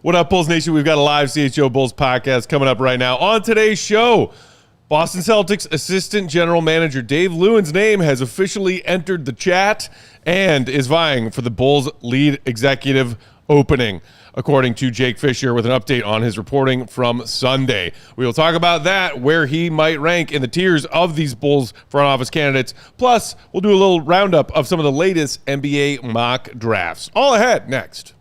What up, Bulls Nation? We've got a live CHGO Bulls podcast coming up right now. On today's show, Boston Celtics Assistant General Manager Dave Lewin's name has officially entered the chat and is vying for the Bulls lead executive opening, according to Jake Fischer, with an update on his reporting from Sunday. We will talk about that, where he might rank in the tiers of these Bulls front office candidates. Plus, we'll do a little roundup of some of the latest NBA mock drafts. All ahead next.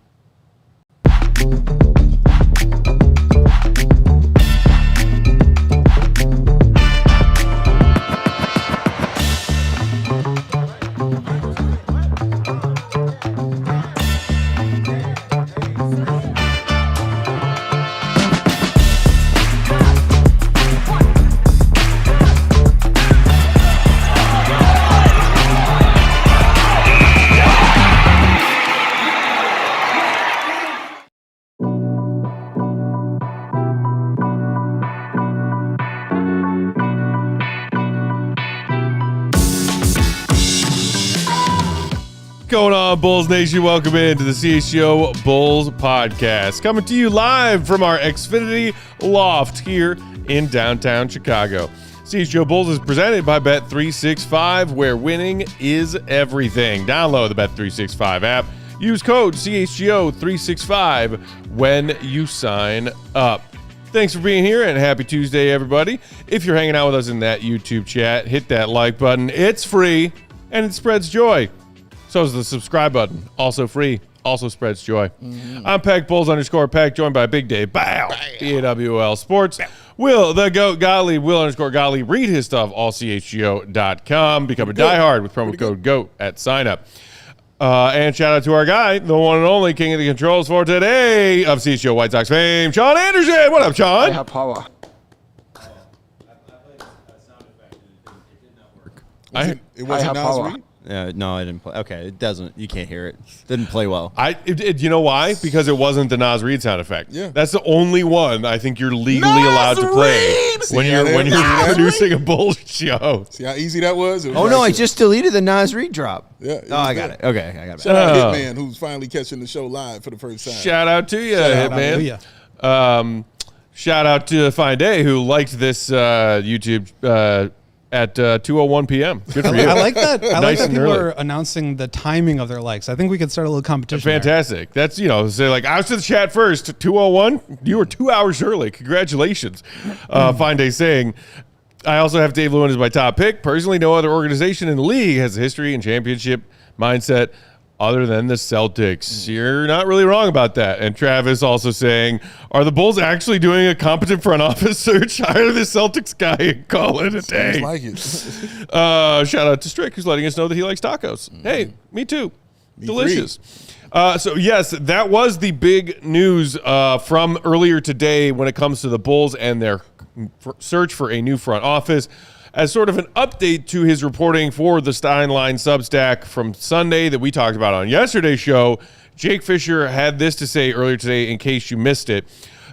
Going on, Bulls Nation? Welcome into the CHGO Bulls podcast, coming to you live from our Xfinity loft here in downtown Chicago. CHGO Bulls is presented by Bet365, where winning is everything. Download the Bet365 app. Use code CHGO365 when you sign up. Thanks for being here, and happy Tuesday, everybody. If you're hanging out with us in that YouTube chat, hit that like button. It's free, and it spreads joy. So is the subscribe button, also free, also spreads joy. I'm Peck, Bulls_Peck, joined by Big Dave, BAWL Sports. Will the Goat Gottlieb, Will_Gottlieb. Read his stuff, allchgo.com. Become a diehard with promo code GOAT at sign up. And shout out to our guy, the one and only king of the controls for today of CHGO White Sox fame, Sean Anderson. What up, Sean? I have power. It wasn't Nas Reed? No, I didn't play. Okay, it doesn't. You can't hear it. Didn't play well. You know why? Because it wasn't the Nas Reed sound effect. Yeah. That's the only one I think you're legally allowed to play when you're producing a Bulls show. See how easy that was? Oh, no, I just deleted the Nas Reed drop. Yeah. Oh, I got it. Okay, I got it. Shout out to Hitman, who's finally catching the show live for the first time. Shout out to you, Hitman. Shout out to Fine Day, who liked this YouTube at 2:01 p.m. Good for you. I like that. I like that people early. are announcing the timing of their likes. I think we could start a little competition. Fantastic. That's, say like, I was to the chat first, 2:01. You were 2 hours early. Congratulations. Fine Day saying, I also have Dave Lewin as my top pick. Personally, no other organization in the league has a history and championship mindset other than the Celtics. You're not really wrong about that. And Travis also saying, are the Bulls actually doing a competent front office search? Hire the Celtics guy and call it a day. Seems like it. Shout out to Strick, who's letting us know that he likes tacos. Hey, me too. Delicious. So, yes, that was the big news from earlier today when it comes to the Bulls and their search for a new front office. As sort of an update to his reporting for the Steinline Substack from Sunday that we talked about on yesterday's show, Jake Fischer had this to say earlier today in case you missed it.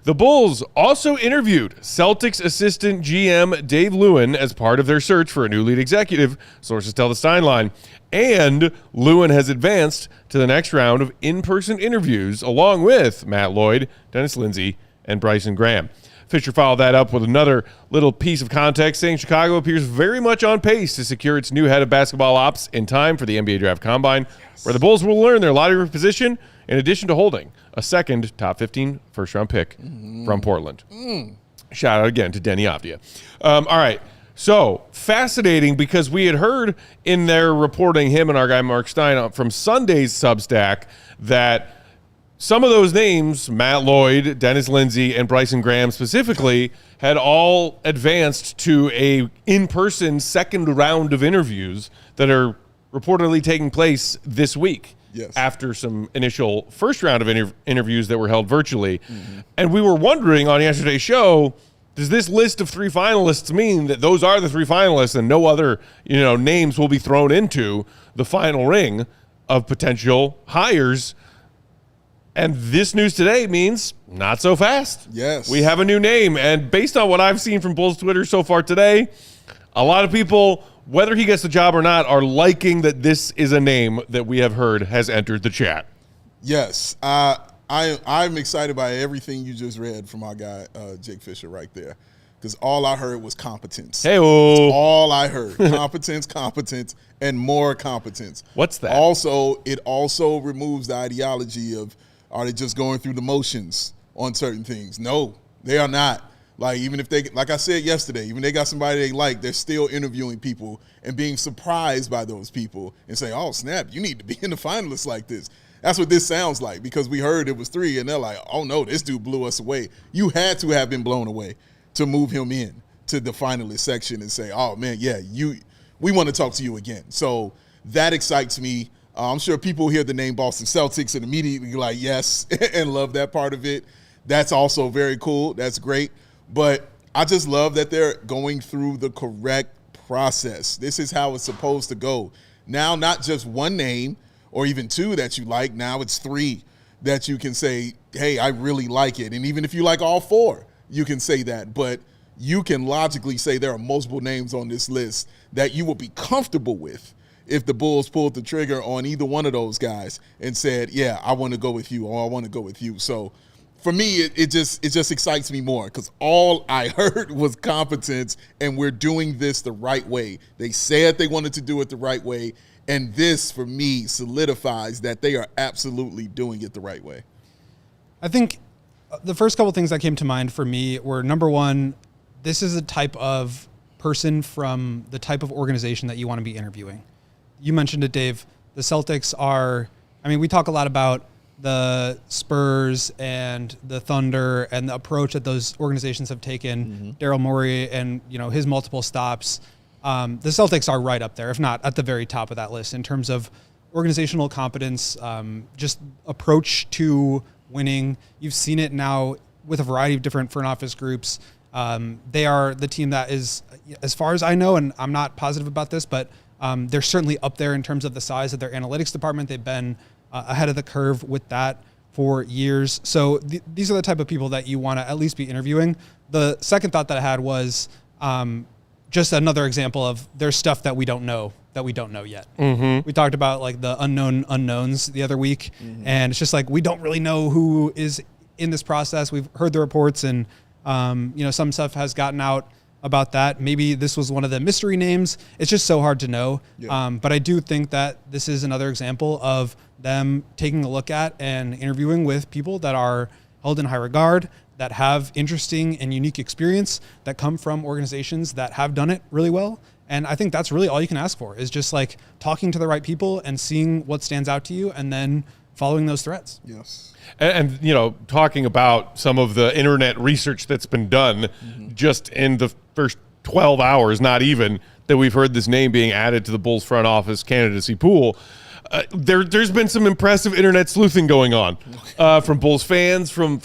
The Bulls also interviewed Celtics assistant GM Dave Lewin as part of their search for a new lead executive, sources tell the Steinline, and Lewin has advanced to the next round of in-person interviews along with Matt Lloyd, Dennis Lindsey, and Bryson Graham. Fischer followed that up with another little piece of context saying Chicago appears very much on pace to secure its new head of basketball ops in time for the NBA Draft Combine, where the Bulls will learn their lottery position in addition to holding a second top 15 first-round pick from Portland. Shout out again to Denny Avdia. All right, so fascinating because we had heard in their reporting, him and our guy Mark Stein from Sunday's Substack, that some of those names, Matt Lloyd, Dennis Lindsey, and Bryson Graham specifically, had all advanced to a in-person second round of interviews that are reportedly taking place this week. Yes. After some initial first round of interviews that were held virtually. And we were wondering on yesterday's show, does this list of three finalists mean that those are the three finalists and no other names will be thrown into the final ring of potential hires? And this news today means not so fast. Yes. We have a new name. And based on what I've seen from Bulls Twitter so far today, a lot of people, whether he gets the job or not, are liking that this is a name that we have heard has entered the chat. Yes. I'm excited by everything you just read from our guy Jake Fischer right there, because all I heard was competence. Hey, all I heard competence, and more competence. What's that? Also, it also removes the ideology of, are they just going through the motions on certain things? No, they are not. Like, even if they, like I said yesterday, even if they got somebody they like, they're still interviewing people and being surprised by those people and saying, oh, snap, you need to be in the finalists like this. That's what this sounds like, because we heard it was 3, and they're like, oh, no, this dude blew us away. You had to have been blown away to move him in to the finalist section and say, oh, man, yeah, we want to talk to you again. So that excites me. I'm sure people hear the name Boston Celtics and immediately like, yes, and love that part of it. That's also very cool. That's great. But I just love that they're going through the correct process. This is how it's supposed to go. Now, not just one name or even 2 that you like. Now it's 3 that you can say, hey, I really like it. And even if you like all 4, you can say that. But you can logically say there are multiple names on this list that you would be comfortable with if the Bulls pulled the trigger on either one of those guys and said, yeah, I want to go with you, or I want to go with you. So for me, it just excites me more, because all I heard was competence, and we're doing this the right way. They said they wanted to do it the right way, and this, for me, solidifies that they are absolutely doing it the right way. I think the first couple things that came to mind for me were, number one, this is a type of person from the type of organization that you want to be interviewing. You mentioned it, Dave. The Celtics are, I mean, we talk a lot about the Spurs and the Thunder and the approach that those organizations have taken, Daryl Morey and, his multiple stops. The Celtics are right up there, if not at the very top of that list in terms of organizational competence, just approach to winning. You've seen it now with a variety of different front office groups. They are the team that is, as far as I know, and I'm not positive about this, but they're certainly up there in terms of the size of their analytics department. They've been ahead of the curve with that for years. So these are the type of people that you want to at least be interviewing. The second thought that I had was just another example of there's stuff that we don't know yet. We talked about like the unknown unknowns the other week, and it's just like we don't really know who is in this process. We've heard the reports, and some stuff has gotten out about that. Maybe this was one of the mystery names. It's just so hard to know. Yeah. But I do think that this is another example of them taking a look at and interviewing with people that are held in high regard, that have interesting and unique experience, that come from organizations that have done it really well. And I think that's really all you can ask for, is just like talking to the right people and seeing what stands out to you and then following those threads. Yes. And talking about some of the internet research that's been done just in the first 12 hours, not even, that we've heard this name being added to the Bulls front office candidacy pool. There's been some impressive internet sleuthing going on from Bulls fans, from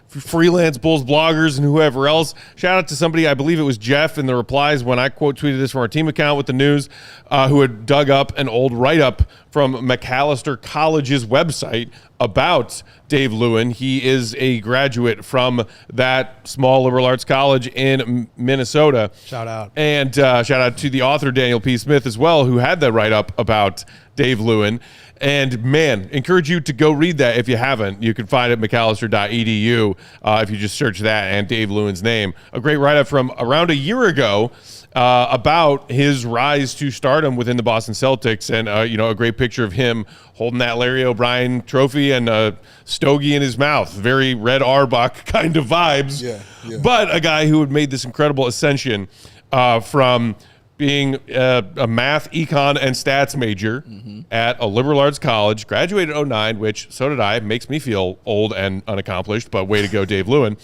freelance Bulls bloggers and whoever else. Shout out to somebody, I believe it was Jeff, in the replies when I quote tweeted this from our team account with the news, who had dug up an old write-up from McAllister College's website about Dave Lewin. He is a graduate from that small liberal arts college in Minnesota. Shout out. And shout out to the author, Daniel P. Smith, as well, who had that write-up about Dave Lewin. And, man, encourage you to go read that if you haven't. You can find it at macallister.edu if you just search that and Dave Lewin's name. A great write-up from around a year ago about his rise to stardom within the Boston Celtics, and a great picture of him holding that Larry O'Brien trophy and a stogie in his mouth. Very Red Auerbach kind of vibes. Yeah. But a guy who had made this incredible ascension from being a math, econ, and stats major at a liberal arts college, graduated in 2009, which, so did I, makes me feel old and unaccomplished, but way to go, Dave Lewin.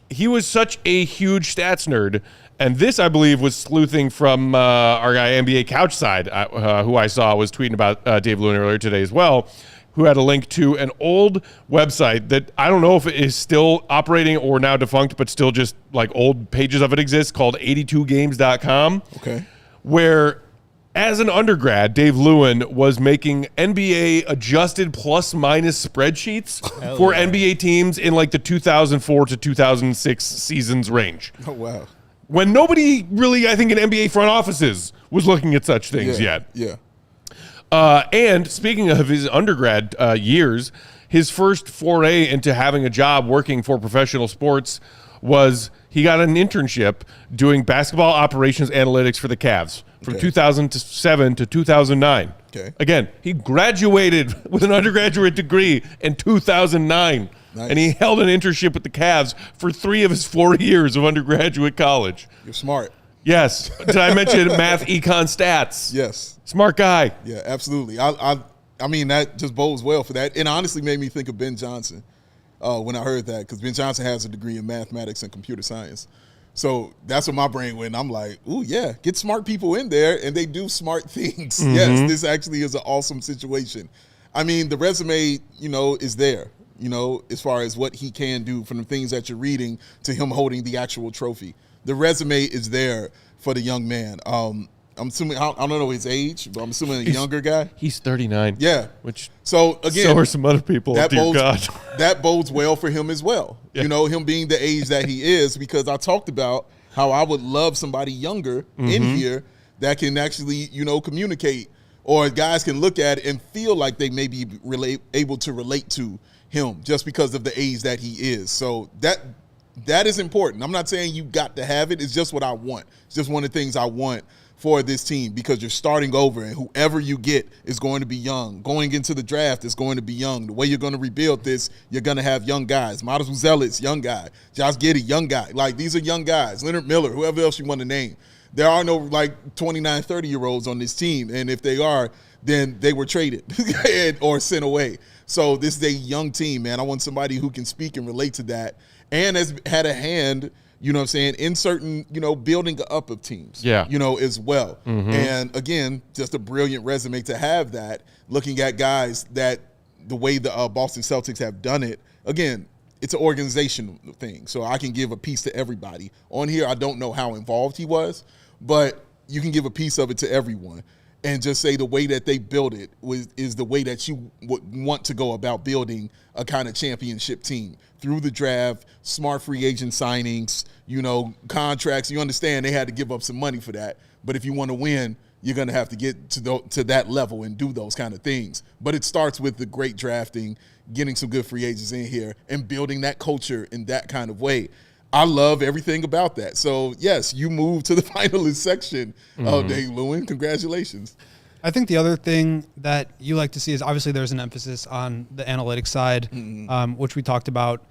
He was such a huge stats nerd. And this, I believe, was sleuthing from our guy NBA Couchside, who I saw was tweeting about Dave Lewin earlier today as well, who had a link to an old website that I don't know if it is still operating or now defunct, but still just like old pages of it exist, called 82games.com. Okay. Where, as an undergrad, Dave Lewin was making NBA adjusted plus minus spreadsheets for NBA teams in like the 2004 to 2006 seasons range. Oh, wow. When nobody really, I think, in NBA front offices was looking at such things yet. Yeah. And speaking of his undergrad years, his first foray into having a job working for professional sports was he got an internship doing basketball operations analytics for the Cavs from 2007 to 2009. Okay. Again, he graduated with an undergraduate degree in 2009. Nice. And he held an internship with the Cavs for 3 of his 4 years of undergraduate college. You're smart. Yes. Did I mention math, econ, stats? Yes. Smart guy. Yeah, absolutely. I mean, that just bodes well for that. And honestly made me think of Ben Johnson when I heard that, because Ben Johnson has a degree in mathematics and computer science. So that's what my brain went. I'm like, ooh, yeah, get smart people in there, and they do smart things. Mm-hmm. Yes, this actually is an awesome situation. I mean, the resume, is there, as far as what he can do from the things that you're reading to him holding the actual trophy. The resume is there for the young man. I'm assuming, I don't know his age, but I'm assuming a younger guy. He's 39. Yeah. Which so again, so are some other people. That dear bodes, God. that bodes well for him as well. Yeah. Him being the age that he is, because I talked about how I would love somebody younger in here that can actually, communicate, or guys can look at it and feel like they may be able to relate to him just because of the age that he is. So that is important. I'm not saying you got to have it. It's just what I want. It's just one of the things I want for this team, because you're starting over, and whoever you get is going to be young. Going into the draft is going to be young. The way you're going to rebuild this, you're going to have young guys. Models Zealots, young guy. Josh Giddey, young guy. Like, these are young guys. Leonard Miller, whoever else you want to name. There are no, 29, 30-year-olds on this team, and if they are, then they were traded or sent away. So this is a young team, man. I want somebody who can speak and relate to that, and has had a hand, in certain, building up of teams, as well. And again, just a brilliant resume to have that, looking at guys that the way the Boston Celtics have done it. Again, it's an organizational thing, so I can give a piece to everybody. On here, I don't know how involved he was, but you can give a piece of it to everyone and just say the way that they built it is the way that you would want to go about building a kind of championship team through the draft, smart free agent signings, contracts. You understand they had to give up some money for that. But if you want to win, you're going to have to get to that level and do those kind of things. But it starts with the great drafting, getting some good free agents in here, and building that culture in that kind of way. I love everything about that. So, yes, you moved to the finalist section of Dave Lewin. Congratulations. I think the other thing that you like to see is, obviously there's an emphasis on the analytics side, which we talked about.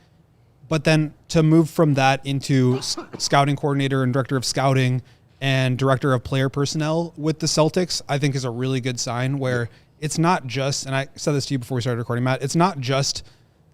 But then to move from that into scouting coordinator and director of scouting and director of player personnel with the Celtics, I think is a really good sign, where it's not just, and I said this to you before we started recording, Matt, it's not just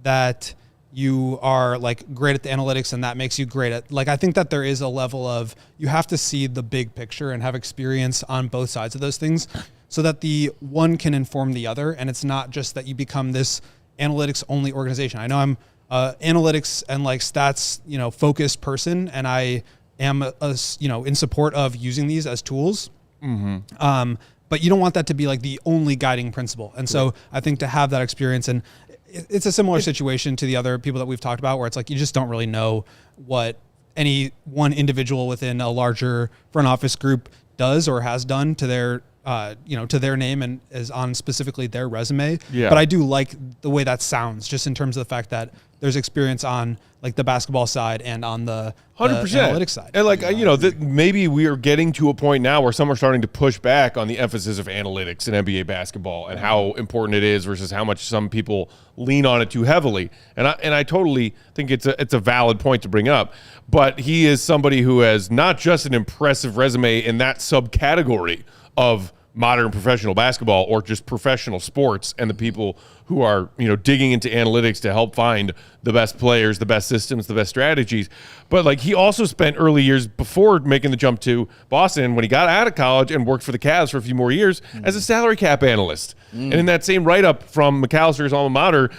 that you are great at the analytics and that makes you great at, I think that there is a level of, you have to see the big picture and have experience on both sides of those things so that the one can inform the other. And it's not just that you become this analytics only organization. I know I'm analytics and stats, focused person, and I am in support of using these as tools. But you don't want that to be the only guiding principle. And so I think to have that experience, and it's a similar situation to the other people that we've talked about, where it's you just don't really know what any one individual within a larger front office group does or has done to their to their name and is on specifically their resume. Yeah. But I do like the way that sounds, just in terms of the fact that there's experience on the basketball side and on the 100%. analytics side. And maybe we are getting to a point now where some are starting to push back on the emphasis of analytics in NBA basketball and how important it is versus how much some people lean on it too heavily. And I totally think it's a valid point to bring up. But he is somebody who has not just an impressive resume in that subcategory of modern professional basketball or just professional sports and the people who are, digging into analytics to help find the best players, the best systems, the best strategies. But he also spent early years before making the jump to Boston, when he got out of college and worked for the Cavs for a few more years as a salary cap analyst. And in that same write-up from McAllister's alma mater,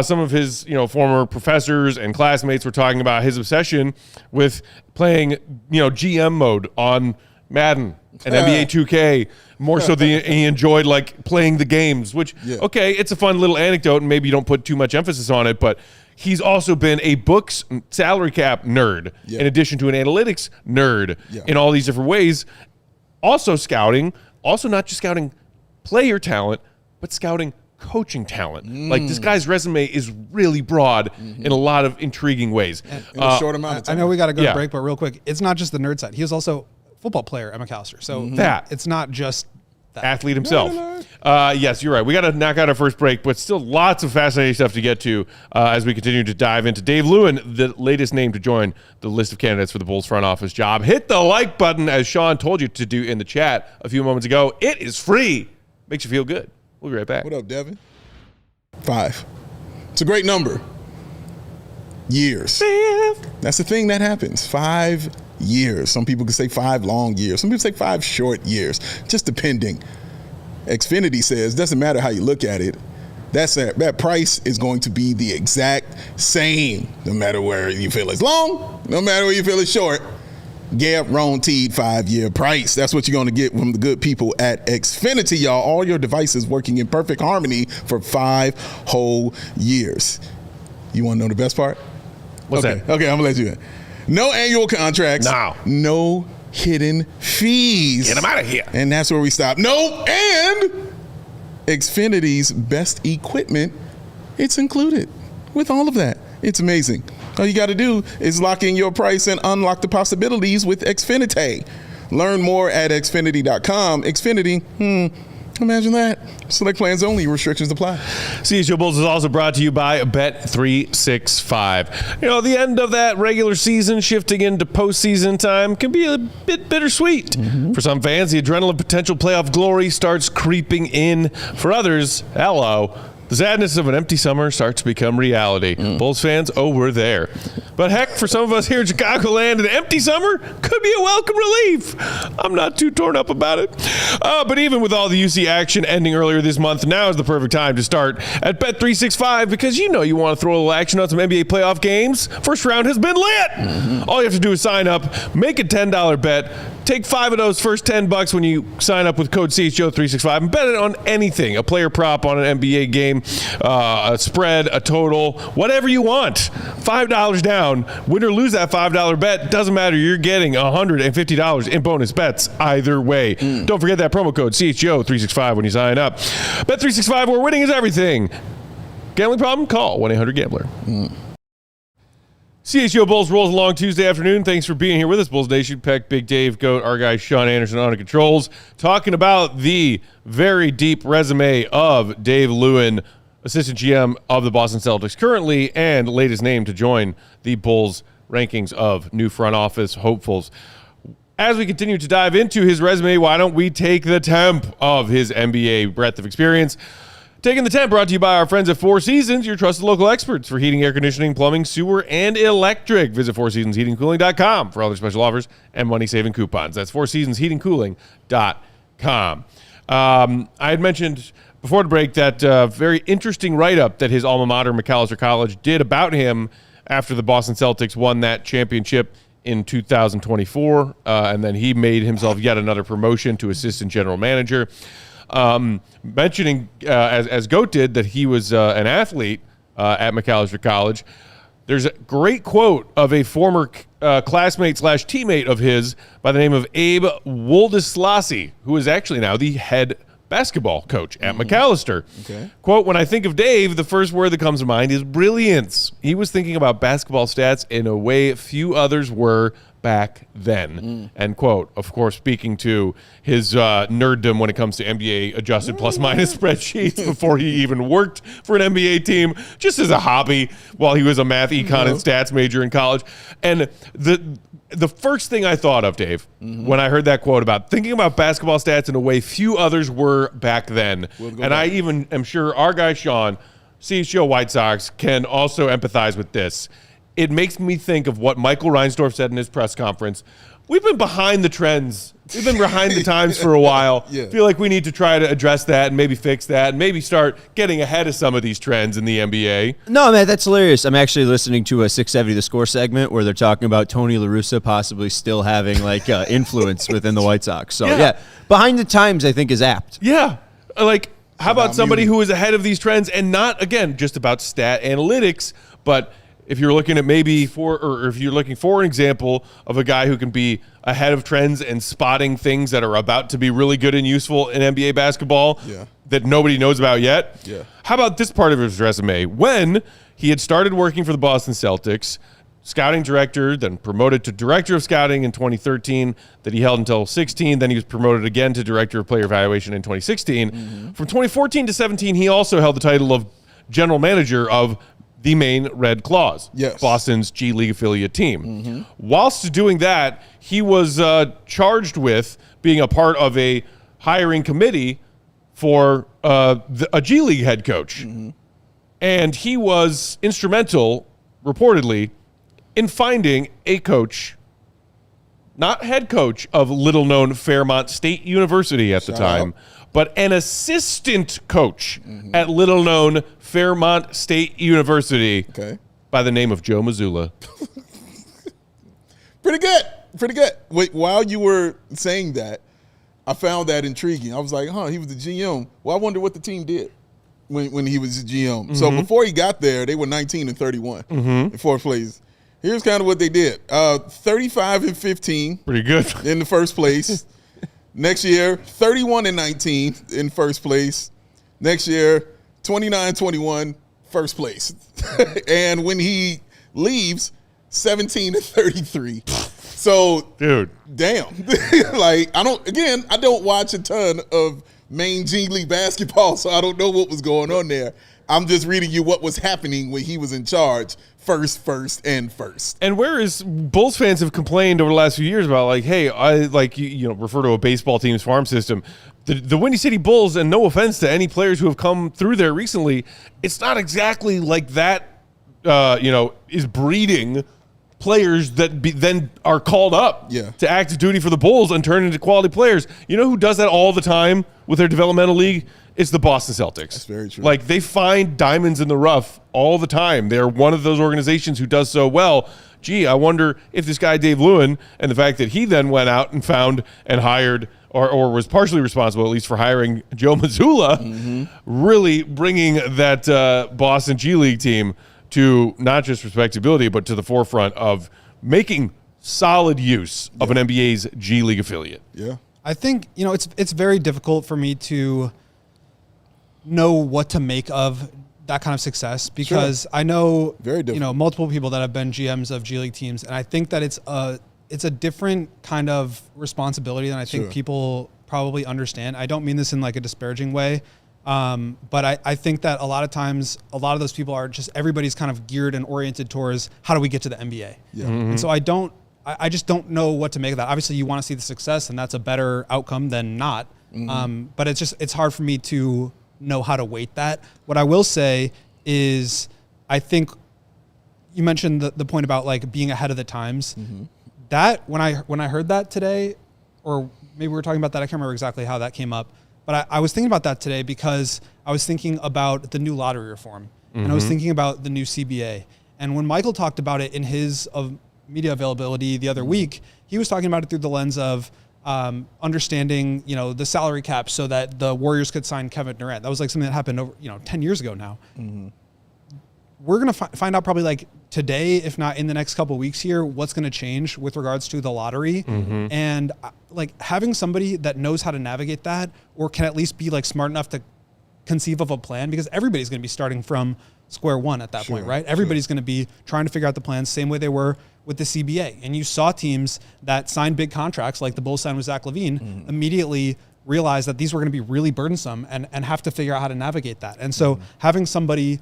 some of his, former professors and classmates were talking about his obsession with playing, GM mode on Madden and NBA 2K more so than he enjoyed playing the games, which, okay, it's a fun little anecdote and maybe you don't put too much emphasis on it, but he's also been a books salary cap nerd in addition to an analytics nerd in all these different ways. Also scouting, also not just scouting player talent, but scouting coaching talent. Like, this guy's resume is really broad in a lot of intriguing ways. In a short amount of time. I know we got to go Yeah. to break, but real quick, it's not just the nerd side. He was also a football player at McAllister. So That. it's not just that. Athlete himself. Yes, you're right. We got to knock out our first break, but still lots of fascinating stuff to get to as we continue to dive into Dave Lewin, the latest name to join the list of candidates for the Bulls front office job. Hit the like button, as Sean told you to do in the chat a few moments ago. It is free. Makes you feel good. We'll be right back. What up, Devin? 5. It's a great number. Years. That's the thing that happens. 5 years. Some people can say 5 long years. Some people say 5 short years. Just depending. Xfinity says, doesn't matter how you look at it, that price is going to be the exact same, no matter where you feel it's long, no matter where you feel it's short. Guaranteed 5-year price. That's what you're going to get from the good people at Xfinity, y'all. All your devices working in perfect harmony for 5 whole years. You want to know the best part? What's that? Okay, I'm going to let you in. No annual contracts. No hidden fees. Get him out of here. And that's where we stop. No, and Xfinity's best equipment, it's included with all of that. It's amazing. All you got to do is lock in your price and unlock the possibilities with Xfinity. Learn more at Xfinity.com. Xfinity, imagine that. Select plans only. Restrictions apply. CHGO Bulls is also brought to you by Bet365. You know, the end of that regular season shifting into postseason time can be a bit bittersweet. For some fans, the adrenaline potential playoff glory starts creeping in. For others, hello, the sadness of an empty summer starts to become reality. Bulls fans, we're there. But heck, for some of us here in Chicagoland, an empty summer could be a welcome relief. I'm not too torn up about it. But even with all the UC action ending earlier this month, now is the perfect time to start at Bet365 because you know you want to throw a little action on some NBA playoff games. First round has been lit. All you have to do is sign up, make a $10 bet, take 5 of those first $10 when you sign up with code CHGO365 and bet it on anything, a player prop on an NBA game, a spread, a total, whatever you want. $5 down. Win or lose that $5 bet, doesn't matter. You're getting $150 in bonus bets either way. Don't forget that promo code CHGO365 when you sign up. Bet365, where winning is everything. Gambling problem? Call 1-800-GAMBLER. CHGO Bulls rolls along Tuesday afternoon. Thanks for being here with us, Bulls Nation. Peck, Big Dave, Goat, our guy Sean Anderson on the controls, talking about the very deep resume of Dave Lewin, assistant GM of the Boston Celtics currently, and latest name to join the Bulls rankings of new front office hopefuls. As we continue to dive into his resume, why don't we take the temp of his NBA breadth of experience? Taking the temp, brought to you by our friends at Four Seasons, your trusted local experts for heating, air conditioning, plumbing, sewer, and electric. Visit FourSeasonsHeatingCooling.com for all their special offers and money-saving coupons. That's FourSeasonsHeatingCooling.com. I had mentioned before the break that very interesting write-up that his alma mater, McAllister College, did about him after the Boston Celtics won that championship in 2024, and then he made himself yet another promotion to assistant general manager. Mentioning, as Goat did, that he was an athlete at McAllister College. There's a great quote of a former classmate / teammate of his by the name of Abe Woldeslassie, who is actually now the head basketball coach at McAllister. Okay. Quote, when I think of Dave, the first word that comes to mind is brilliance. He was thinking about basketball stats in a way few others were back then. End quote. Of course, speaking to his nerddom when it comes to NBA adjusted plus-minus spreadsheets before he even worked for an NBA team, just as a hobby while he was a math, econ, and stats major in college. And the first thing I thought of, Dave, when I heard that quote about thinking about basketball stats in a way few others were back then, and I even am sure our guy Sean, CHGO White Sox, can also empathize with this. It makes me think of what Michael Reinsdorf said in his press conference. We've been behind the trends. We've been behind the times for a while. Yeah. Feel like we need to try to address that and maybe fix that and maybe start getting ahead of some of these trends in the NBA. No, man, that's hilarious. I'm actually listening to a 670 The Score segment where they're talking about Tony La Russa possibly still having influence within the White Sox. So, yeah, behind the times, I think, is apt. Yeah. Like, how about somebody who is ahead of these trends and not, again, just about stat analytics, but if you're looking at if you're looking for an example of a guy who can be ahead of trends and spotting things that are about to be really good and useful in NBA basketball, that nobody knows about yet. Yeah. How about this part of his resume? When he had started working for the Boston Celtics, scouting director, then promoted to director of scouting in 2013, that he held until 16. Then he was promoted again to director of player evaluation in 2016. From 2014 to 17, he also held the title of general manager of the Maine Red Claws, Boston's G League affiliate team. Whilst doing that, he was charged with being a part of a hiring committee for a G League head coach. And he was instrumental, reportedly, in finding a coach, not head coach of little-known Fairmont State University at the time, but an assistant coach at little-known Fairmont State University by the name of Joe Mazzulla. Pretty good. Wait, while you were saying that, I found that intriguing. I was like, he was the GM. Well, I wonder what the team did when he was the GM. So before he got there, they were 19-31 in fourth place. Here's kind of what they did. 35-15. Pretty good. In the first place. Next year, 31-19 in first place. Next year, 29-21, first place. And when he leaves, 17-33. So, dude, damn. Like, I don't watch a ton of Maine G League basketball, so I don't know what was going on there. I'm just reading you what was happening when he was in charge. First. And whereas Bulls fans have complained over the last few years about, like, hey, I like you refer to a baseball team's farm system. The Windy City Bulls, and no offense to any players who have come through there recently, it's not exactly like that. Is breeding players that then are called up to active duty for the Bulls and turn into quality players. You know who does that all the time with their developmental league? It's the Boston Celtics. That's very true. Like, they find diamonds in the rough all the time. They're one of those organizations who does so well. Gee, I wonder if this guy Dave Lewin, and the fact that he then went out and found and hired or was partially responsible, at least, for hiring Joe Mazzulla, really bringing that Boston G League team to not just respectability, but to the forefront of making solid use of an NBA's G League affiliate. Yeah. I think, it's very difficult for me to know what to make of that kind of success, because I know, multiple people that have been GMs of G League teams, and I think that it's a different kind of responsibility than I think people probably understand. I don't mean this in like a disparaging way, but I think that a lot of times, a lot of those people are just, everybody's kind of geared and oriented towards how do we get to the NBA. And so I just don't know what to make of that. Obviously, you want to see the success, and that's a better outcome than not. But it's hard for me to know how to weight that. What I will say is, I think you mentioned the point about like being ahead of the times. That when I heard that today, or maybe we were talking about that, I can't remember exactly how that came up, but I was thinking about that today because I was thinking about the new lottery reform, and I was thinking about the new CBA. And when Michael talked about it in his media availability the other week, he was talking about it through the lens of understanding, the salary cap so that the Warriors could sign Kevin Durant. That was like something that happened over, 10 years ago now. We're going to find out probably like today, if not in the next couple of weeks here, what's going to change with regards to the lottery. And like having somebody that knows how to navigate that, or can at least be like smart enough to conceive of a plan, because everybody's going to be starting from square one at that point, right? Everybody's going to be trying to figure out the plans, same way they were with the CBA. And you saw teams that signed big contracts, like the Bulls signed with Zach LaVine, immediately realize that these were going to be really burdensome and have to figure out how to navigate that. And so having somebody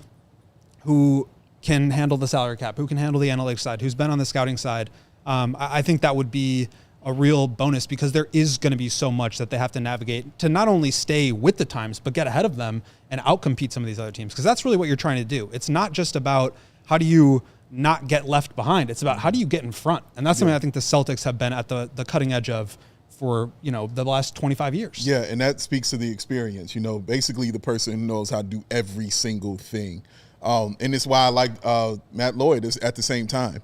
who can handle the salary cap, who can handle the analytics side, who's been on the scouting side, I think that would be a real bonus, because there is going to be so much that they have to navigate to not only stay with the times, but get ahead of them and outcompete some of these other teams. Because that's really what you're trying to do. It's not just about how do you not get left behind. It's about how do you get in front. And that's something I think the Celtics have been at the cutting edge of for, the last 25 years. Yeah, and that speaks to the experience. Basically the person who knows how to do every single thing. And it's why I like Matt Lloyd is at the same time,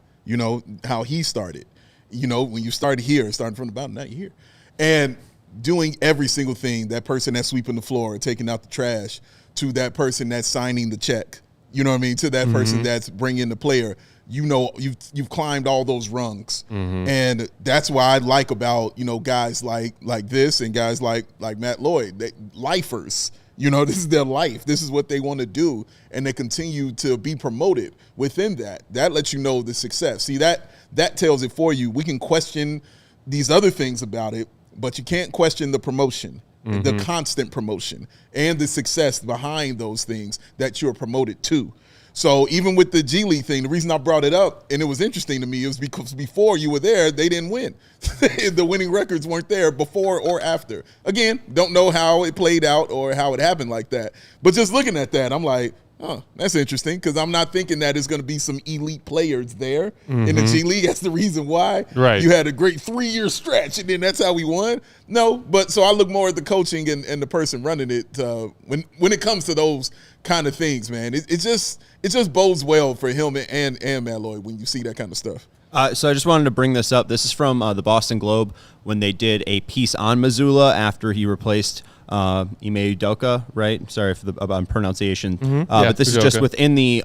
how he started. When you started here, starting from the bottom, now you're here. And doing every single thing, that person that's sweeping the floor, taking out the trash, to that person that's signing the check, to that person that's bringing the player, you've climbed all those rungs. And that's why I like about, guys like this and guys like Matt Lloyd, lifers. You know, this is their life. This is what they want to do, and they continue to be promoted within that. That lets you know the success. See, that tells it for you. We can question these other things about it, but you can't question the promotion, the constant promotion, and the success behind those things that you're promoted to. So even with the G League thing, the reason I brought it up, and it was interesting to me, is because before you were there, they didn't win. The winning records weren't there before or after. Again, don't know how it played out or how it happened like that. But just looking at that, I'm like, oh, that's interesting, because I'm not thinking that it's going to be some elite players there in the G League. That's the reason why. Right. You had a great 3-year stretch, and then that's how we won. No, but so I look more at the coaching and the person running it when it comes to those kind of things, man. It just bodes well for him and Matt Lloyd when you see that kind of stuff. So I just wanted to bring this up. This is from the Boston Globe when they did a piece on Mazzulla after he replaced Ime Udoka, right? Sorry for the pronunciation. But this is just within the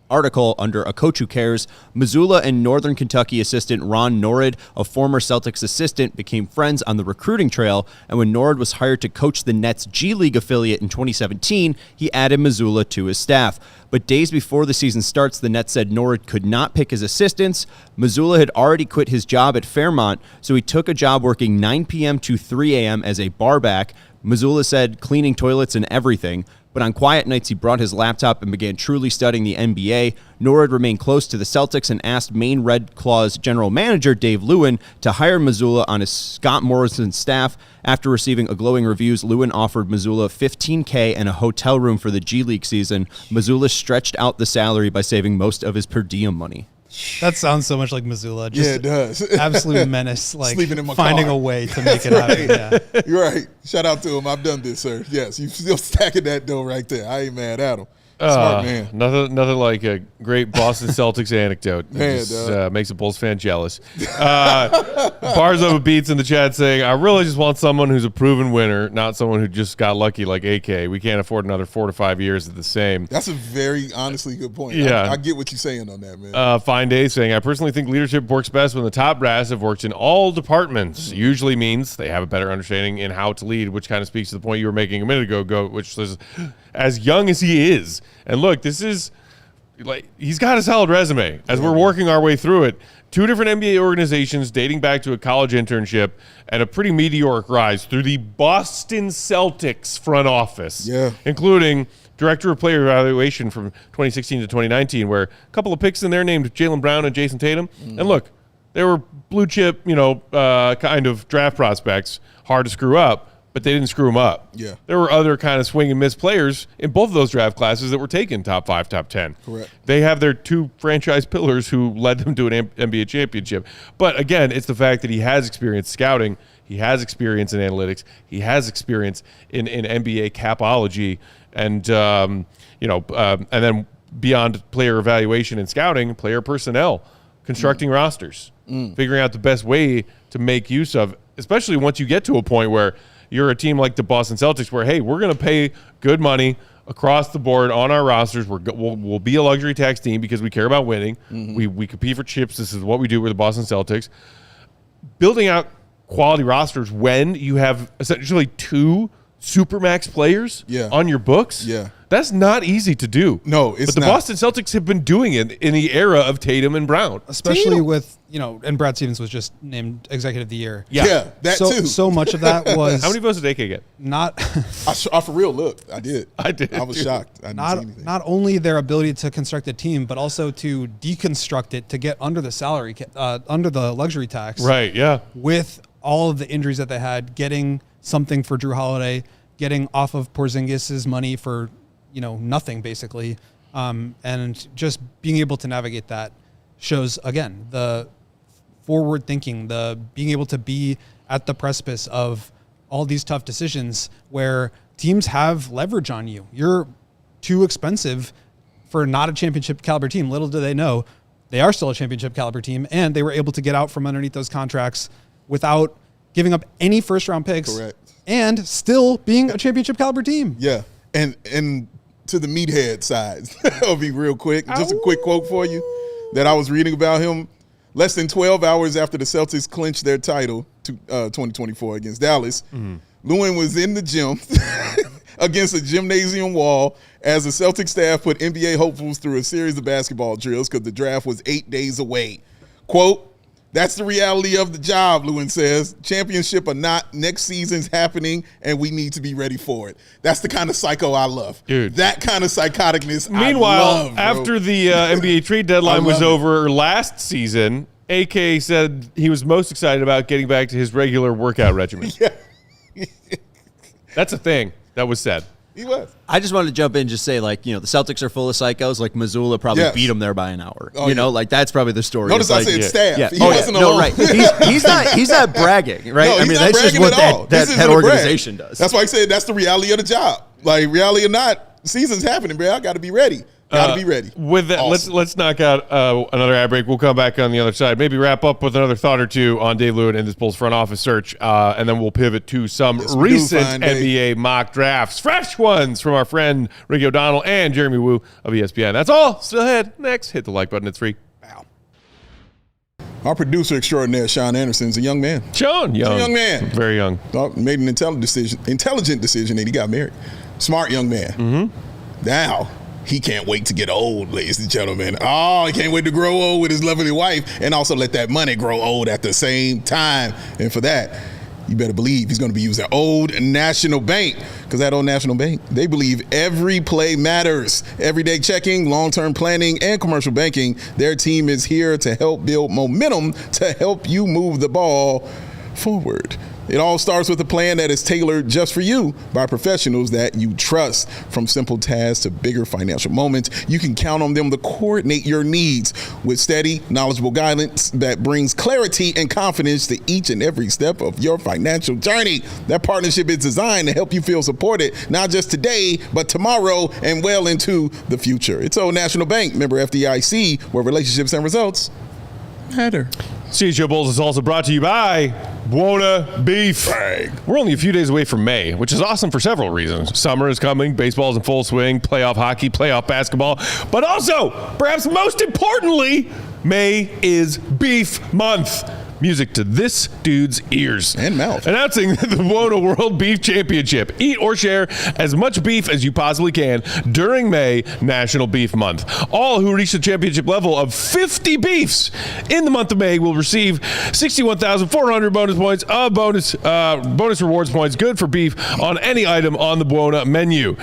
article under A Coach Who Cares. Mazzulla and Northern Kentucky assistant Ron Norrid, a former Celtics assistant, became friends on the recruiting trail, and when Norrid was hired to coach the Nets' G League affiliate in 2017, he added Mazzulla to his staff. But days before the season starts, the Nets said Norrid could not pick his assistants. Mazzulla had already quit his job at Fairmont, so he took a job working 9 p.m. to 3 a.m. as a barback. Mazzulla said cleaning toilets and everything. But on quiet nights, he brought his laptop and began truly studying the NBA. Norrid remained close to the Celtics and asked Maine Red Claws general manager Dave Lewin to hire Mazzulla on his Scott Morrison staff. After receiving glowing reviews, Lewin offered Mazzulla $15K and a hotel room for the G League season. Mazzulla stretched out the salary by saving most of his per diem money. That sounds so much like Mazzulla. Just yeah, it does. Absolute menace, like Sleeping in my finding car. a way to make it happen. Yeah. You're right. Shout out to him. I've done this, sir. Yes, you still stacking that dough right there. I ain't mad at him. Smart man. Nothing like a great Boston Celtics anecdote. Man, It just, makes a Bulls fan jealous. Bars Over Beats in the chat saying, I really just want someone who's a proven winner, not someone who just got lucky like AK. We can't afford another 4 to 5 years of the same. That's a very honestly good point. Yeah. I get what you're saying on that, man. Fine Day saying, I personally think leadership works best when the top brass have worked in all departments. Usually means they have a better understanding in how to lead, which kind of speaks to the point you were making a minute ago, which was as young as he is. And look, this is like he's got a solid resume as we're working our way through it. 2 different NBA organizations dating back to a college internship and a pretty meteoric rise through the Boston Celtics front office, including director of player evaluation from 2016 to 2019, where a couple of picks in there named Jaylen Brown and Jason Tatum. And look, they were blue chip, kind of draft prospects, hard to screw up. But they didn't screw them up. Yeah. There were other kind of swing and miss players in both of those draft classes that were taken top 5, top 10. Correct. They have their 2 franchise pillars who led them to an NBA championship. But again, it's the fact that he has experience scouting, he has experience in analytics, he has experience in NBA capology, and and then beyond player evaluation and scouting, player personnel, constructing rosters, figuring out the best way to make use of, especially once you get to a point where you're a team like the Boston Celtics where, hey, we're going to pay good money across the board on our rosters. We'll be a luxury tax team because we care about winning. We compete for chips. This is what we do with the Boston Celtics. Building out quality rosters when you have essentially 2 Supermax players on your books, that's not easy to do. No, it's not. But the Boston Celtics have been doing it in the era of Tatum and Brown. Especially with, and Brad Stevens was just named Executive of the Year. Yeah, that too. So much of that was... How many votes did AK get? Not... I for real, look, I did. I was shocked. I didn't see anything. Not only their ability to construct a team, but also to deconstruct it to get under the salary, under the luxury tax. Right, yeah. With all of the injuries that they had, getting something for Drew Holiday, getting off of Porzingis' money for, nothing basically. And just being able to navigate that shows, again, the forward thinking, the being able to be at the precipice of all these tough decisions where teams have leverage on you. You're too expensive for not a championship caliber team. Little do they know they are still a championship caliber team, and they were able to get out from underneath those contracts without giving up any first round picks. Correct. And still being a championship caliber team. Yeah. And to the meathead side, I'll be real quick. Just a quick quote for you that I was reading about him. Less than 12 hours after the Celtics clinched their title to 2024 against Dallas, Lewin was in the gym against a gymnasium wall as the Celtics staff put NBA hopefuls through a series of basketball drills because the draft was 8 days away. Quote, "That's the reality of the job," Lewin says. "Championship or not, next season's happening, and we need to be ready for it." That's the kind of psycho I love. Dude. That kind of psychoticness Meanwhile, I love, bro. after the NBA trade deadline was over last season, AK said he was most excited about getting back to his regular workout regimen. Yeah. That's a thing that was said. He was. I just wanted to jump in and just say, like, the Celtics are full of psychos. Like, Missoula probably beat them there by an hour. Oh, yeah. Like, that's probably the story. Notice I said staff. Yeah. He wasn't No, alone. right. He's not bragging, right? No, I mean, he's that's not just bragging what at all. that This head isn't a brag. organization does. That's why I said that's the reality of the job. Like, reality or not, season's happening, bro. I got to be ready. Got to be ready. With that, Awesome. let's knock out another ad break. We'll come back on the other side. Maybe wrap up with another thought or two on Dave Lewin and this Bulls front office search, and then we'll pivot to some Yes, we do, recent fine, Dave. NBA mock drafts, fresh ones from our friend Ricky O'Donnell and Jeremy Woo of ESPN. That's all. Still ahead. Next, hit the like button. It's free. Our producer extraordinaire, Sean Anderson, is a young man. Sean, young, He's a young man. very young. Made an intelligent decision, and he got married. Smart young man. Mm-hmm. Now, he can't wait to get old, ladies and gentlemen. Oh, he can't wait to grow old with his lovely wife and also let that money grow old at the same time. And for that, you better believe he's going to be using Old National Bank, because that Old National Bank, they believe every play matters. Everyday checking, long-term planning, and commercial banking, their team is here to help build momentum to help you move the ball forward. It all starts with a plan that is tailored just for you by professionals that you trust. From simple tasks to bigger financial moments, you can count on them to coordinate your needs with steady, knowledgeable guidance that brings clarity and confidence to each and every step of your financial journey. That partnership is designed to help you feel supported, not just today, but tomorrow and well into the future. It's Old National Bank, member FDIC, where relationships and results matter. CHGO Bulls is also brought to you by Buona Beef. We're only a few days away from May, which is awesome for several reasons. Summer is coming, baseball's in full swing, playoff hockey, playoff basketball, but also, perhaps most importantly, May is Beef Month. Music to this dude's ears. And mouth. Announcing the Buona World Beef Championship. Eat or share as much beef as you possibly can during May National Beef Month. All who reach the championship level of 50 beefs in the month of May will receive 61,400 bonus points of bonus rewards points good for beef on any item on the Buona menu.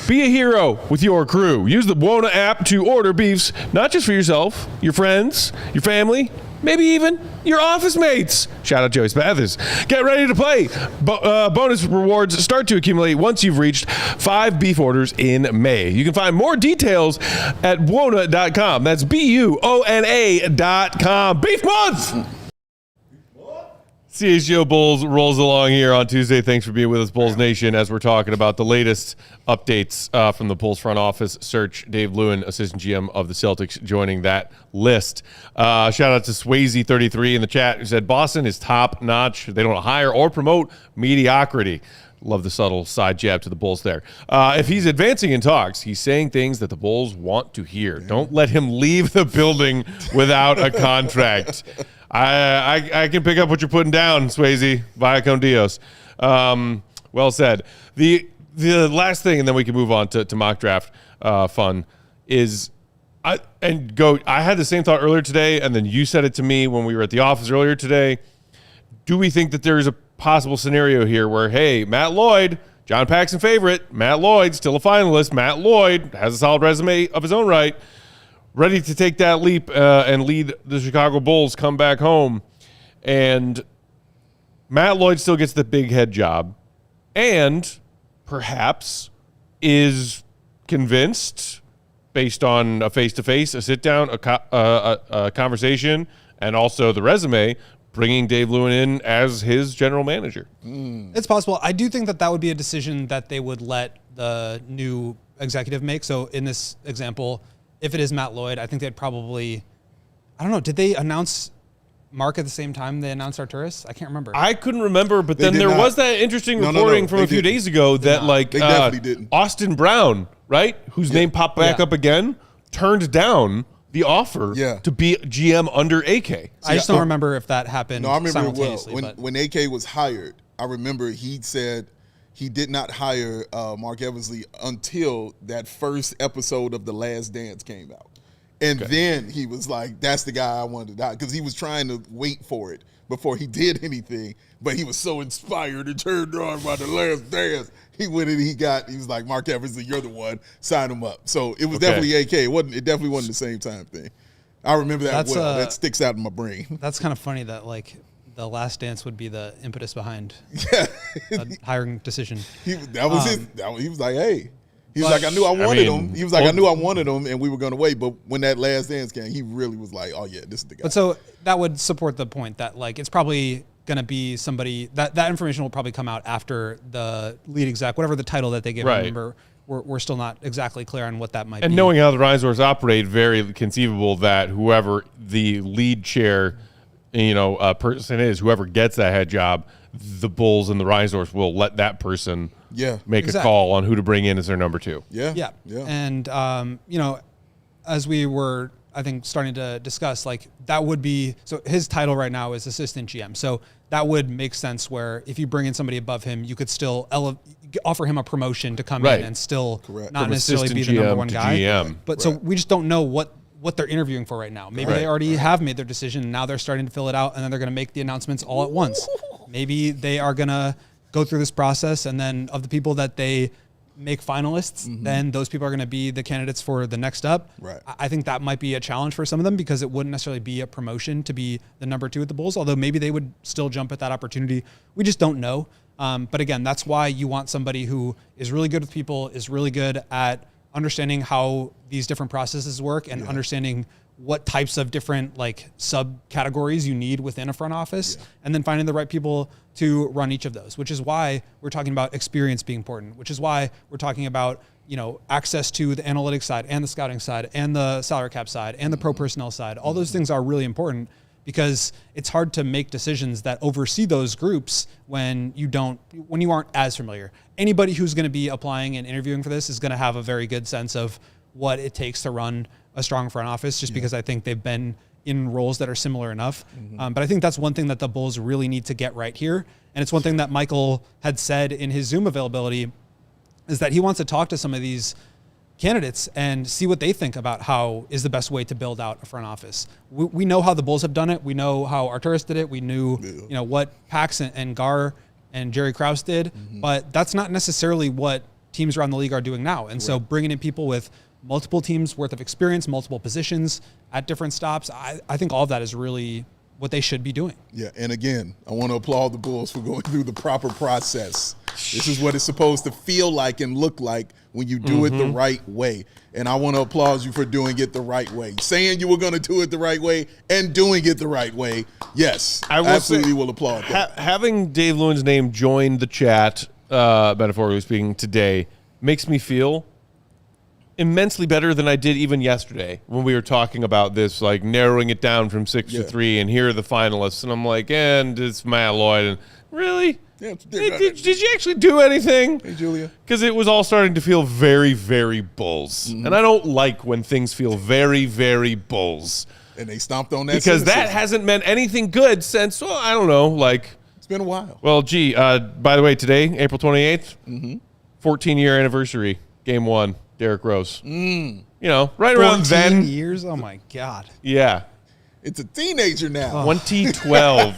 Be a hero with your crew. Use the Buona app to order beefs, not just for yourself, your friends, your family, maybe even your office mates. Shout out Joey Spathers. Get ready to play. Bonus rewards start to accumulate once you've reached 5 beef orders in May. You can find more details at buona.com. That's BUONA.com. Beef Month! CHGO Bulls rolls along here on Tuesday. Thanks for being with us, Bulls Nation, as we're talking about the latest updates from the Bulls front office search. Dave Lewin, assistant GM of the Celtics, joining that list. Shout out to Swayze33 in the chat, who said Boston is top notch. They don't hire or promote mediocrity. Love the subtle side jab to the Bulls there. If he's advancing in talks, he's saying things that the Bulls want to hear. Don't let him leave the building without a contract. I can pick up what you're putting down, Swayze. Via con Dios. Well said. The last thing, and then we can move on to mock draft fun, is I had the same thought earlier today, and then you said it to me when we were at the office earlier today. Do we think that there is a possible scenario here where, hey, Matt Lloyd, John Paxson favorite, Matt Lloyd, still a finalist, Matt Lloyd has a solid resume of his own right, ready to take that leap and lead the Chicago Bulls come back home, and Matt Lloyd still gets the big head job and perhaps is convinced, based on a face-to-face, a sit-down, a conversation, and also the resume, bringing Dave Lewin in as his general manager. It's possible. I do think that would be a decision that they would let the new executive make. So in this example, if it is Matt Lloyd, I think they'd probably, I don't know, did they announce Mark at the same time they announced Arturis? I can't remember. I couldn't remember, but then there not. was that interesting reporting from a few days ago that They definitely didn't. Austin Brown, right, whose name popped back up again, turned down the offer to be GM under AK. I just don't remember if that happened No, I remember it well. simultaneously. When AK was hired, I remember he said he did not hire Mark Eversley until that first episode of The Last Dance came out. And then he was like, that's the guy I wanted to hire, because he was trying to wait for it before he did anything. But he was so inspired and turned on by The Last Dance. He went and he was like, Mark Eversley, you're the one, sign him up. So it was definitely AK. It definitely wasn't the same time thing. I remember that well. That sticks out in my brain. That's kind of funny that like The Last Dance would be the impetus behind a hiring decision. He was like, hey. He was like, I knew I wanted him. He was like, I knew I wanted him, and we were going to wait. But when that Last Dance came, he really was like, oh, yeah, this is the guy. But so that would support the point that, like, it's probably going to be somebody that information will probably come out after the lead exec, whatever the title that they give. Right. Remember, we're still not exactly clear on what that might be. And knowing how the Reinsdorfs operate, very conceivable that whoever the lead chair, person is, whoever gets that head job, the Bulls and the Reinsdorfs will let that person make a call on who to bring in as their number two. Yeah. And, as we were, I think, starting to discuss, like, that would be, so his title right now is assistant GM. So that would make sense where if you bring in somebody above him, you could still offer him a promotion to come in and still not necessarily be the number one guy. GM. But so we just don't know what they're interviewing for right now. Maybe they already have made their decision, and now they're starting to fill it out, and then they're going to make the announcements all at once. Maybe they are going to go through this process, and then of the people that they make finalists, then those people are going to be the candidates for the next up. Right. I think that might be a challenge for some of them because it wouldn't necessarily be a promotion to be the number two at the Bulls, although maybe they would still jump at that opportunity. We just don't know. But again, that's why you want somebody who is really good with people, is really good at understanding how these different processes work and understanding what types of different like subcategories you need within a front office, and then finding the right people to run each of those, which is why we're talking about experience being important, which is why we're talking about, access to the analytics side and the scouting side and the salary cap side and the pro personnel side. All those things are really important because it's hard to make decisions that oversee those groups when you aren't as familiar. Anybody who's going to be applying and interviewing for this is going to have a very good sense of what it takes to run a strong front office, just because I think they've been in roles that are similar enough. But I think that's one thing that the Bulls really need to get right here. And it's one thing that Michael had said in his Zoom availability is that he wants to talk to some of these candidates and see what they think about how is the best way to build out a front office. We know how the Bulls have done it. We know how Arturas did it. We knew, what Paxson and Gar and Jerry Krause did, but that's not necessarily what teams around the league are doing now. And so bringing in people with multiple teams worth of experience, multiple positions at different stops, I think all of that is really what they should be doing. Yeah, and again, I want to applaud the Bulls for going through the proper process. This is what it's supposed to feel like and look like when you do it the right way. And I want to applaud you for doing it the right way. Saying you were going to do it the right way and doing it the right way, yes, I absolutely will applaud that. Having Dave Lewin's name join the chat, metaphorically speaking, today makes me feel immensely better than I did even yesterday when we were talking about this, like narrowing it down from 6 to 3, and here are the finalists. And I'm like, and it's Matt Lloyd. And really? Yeah, did you actually do anything? Hey, Julia. Because it was all starting to feel very, very Bulls. And I don't like when things feel very, very Bulls. And they stomped on that. Because that hasn't meant anything good since, well, I don't know, like. It's been a while. Well, by the way, today, April 28th, 14-year anniversary, Game 1. Derrick Rose. Right around then. 14 years? Oh, my God. Yeah. It's a teenager now. 2012.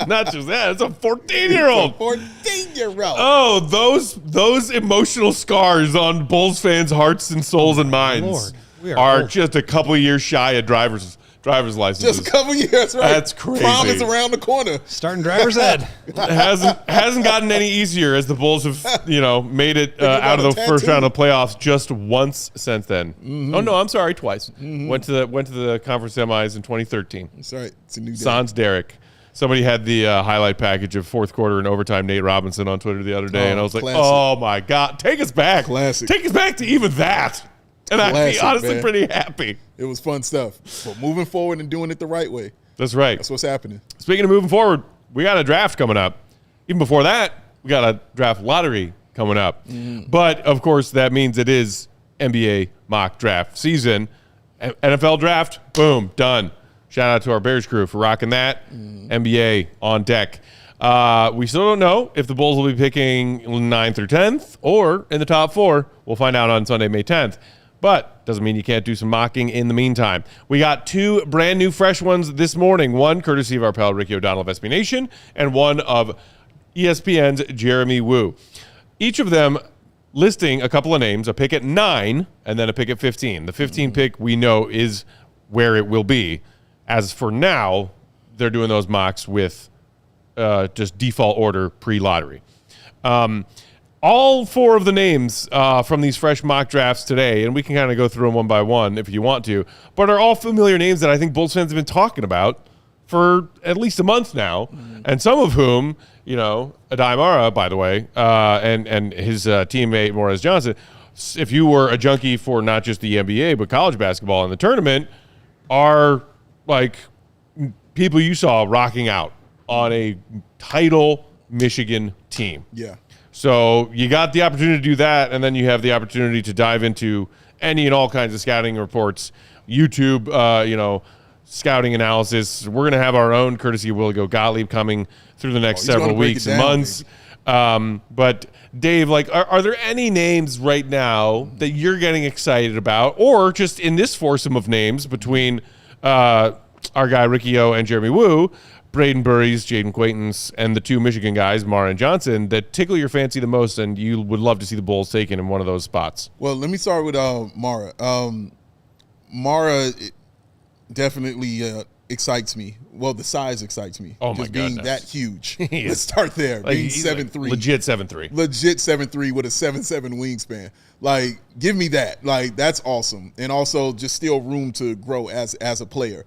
Not just that. It's a 14-year-old. 14-year-old. Oh, those emotional scars on Bulls fans' hearts and souls and minds Lord, we are old. just a couple years shy of driver's licenses. Just a couple years, right? That's crazy. Prom is around the corner. Starting driver's ed. It hasn't gotten any easier as the Bulls have made it out of the first round of playoffs just once since then. Oh no, I'm sorry, twice. Went to the conference semis in 2013. That's right. It's a new day. Sans Derrick. Somebody had the highlight package of fourth quarter and overtime Nate Robinson on Twitter the other day, and I was like, classic. oh my God, take us back. Classic. Take us back to even that. And I'd be honestly man. pretty happy. It was fun stuff. But moving forward and doing it the right way. That's right. That's what's happening. Speaking of moving forward, we got a draft coming up. Even before that, we got a draft lottery coming up. But, of course, that means it is NBA mock draft season. NFL draft, boom, done. Shout out to our Bears crew for rocking that. NBA on deck. We still don't know if the Bulls will be picking 9th or 10th or in the top 4. We'll find out on Sunday, May 10th. But doesn't mean you can't do some mocking in the meantime. We got 2 brand new fresh ones this morning. One courtesy of our pal Ricky O'Donnell of SB Nation and one of ESPN's Jeremy Woo. Each of them listing a couple of names, a pick at 9 and then a pick at 15. The 15 pick we know is where it will be. As for now, they're doing those mocks with just default order pre-lottery. All 4 of the names from these fresh mock drafts today, and we can kind of go through them one by one if you want to, but are all familiar names that I think Bulls fans have been talking about for at least a month now, and some of whom, Adai Mara, by the way, and his teammate Morris Johnson, if you were a junkie for not just the NBA but college basketball in the tournament, are like people you saw rocking out on a title Michigan team. Yeah. So you got the opportunity to do that, and then you have the opportunity to dive into any and all kinds of scouting reports, YouTube, scouting analysis. We're going to have our own courtesy of Will Gottlieb coming through the next several weeks and months. But Dave, are there any names right now that you're getting excited about, or just in this foursome of names between our guy Ricky O and Jeremy Woo, Braden Burries, Jaden Quaintance, and the 2 Michigan guys, Mara and Johnson, that tickle your fancy the most and you would love to see the Bulls taken in one of those spots? Well, let me start with Mara. Mara definitely excites me. Well, the size excites me. Oh, my Just being goodness. that huge. Let's start there. Being 7'3". Legit 7'3". Legit 7'3" with a 7'7" wingspan. Give me that. That's awesome. And also just still room to grow as a player.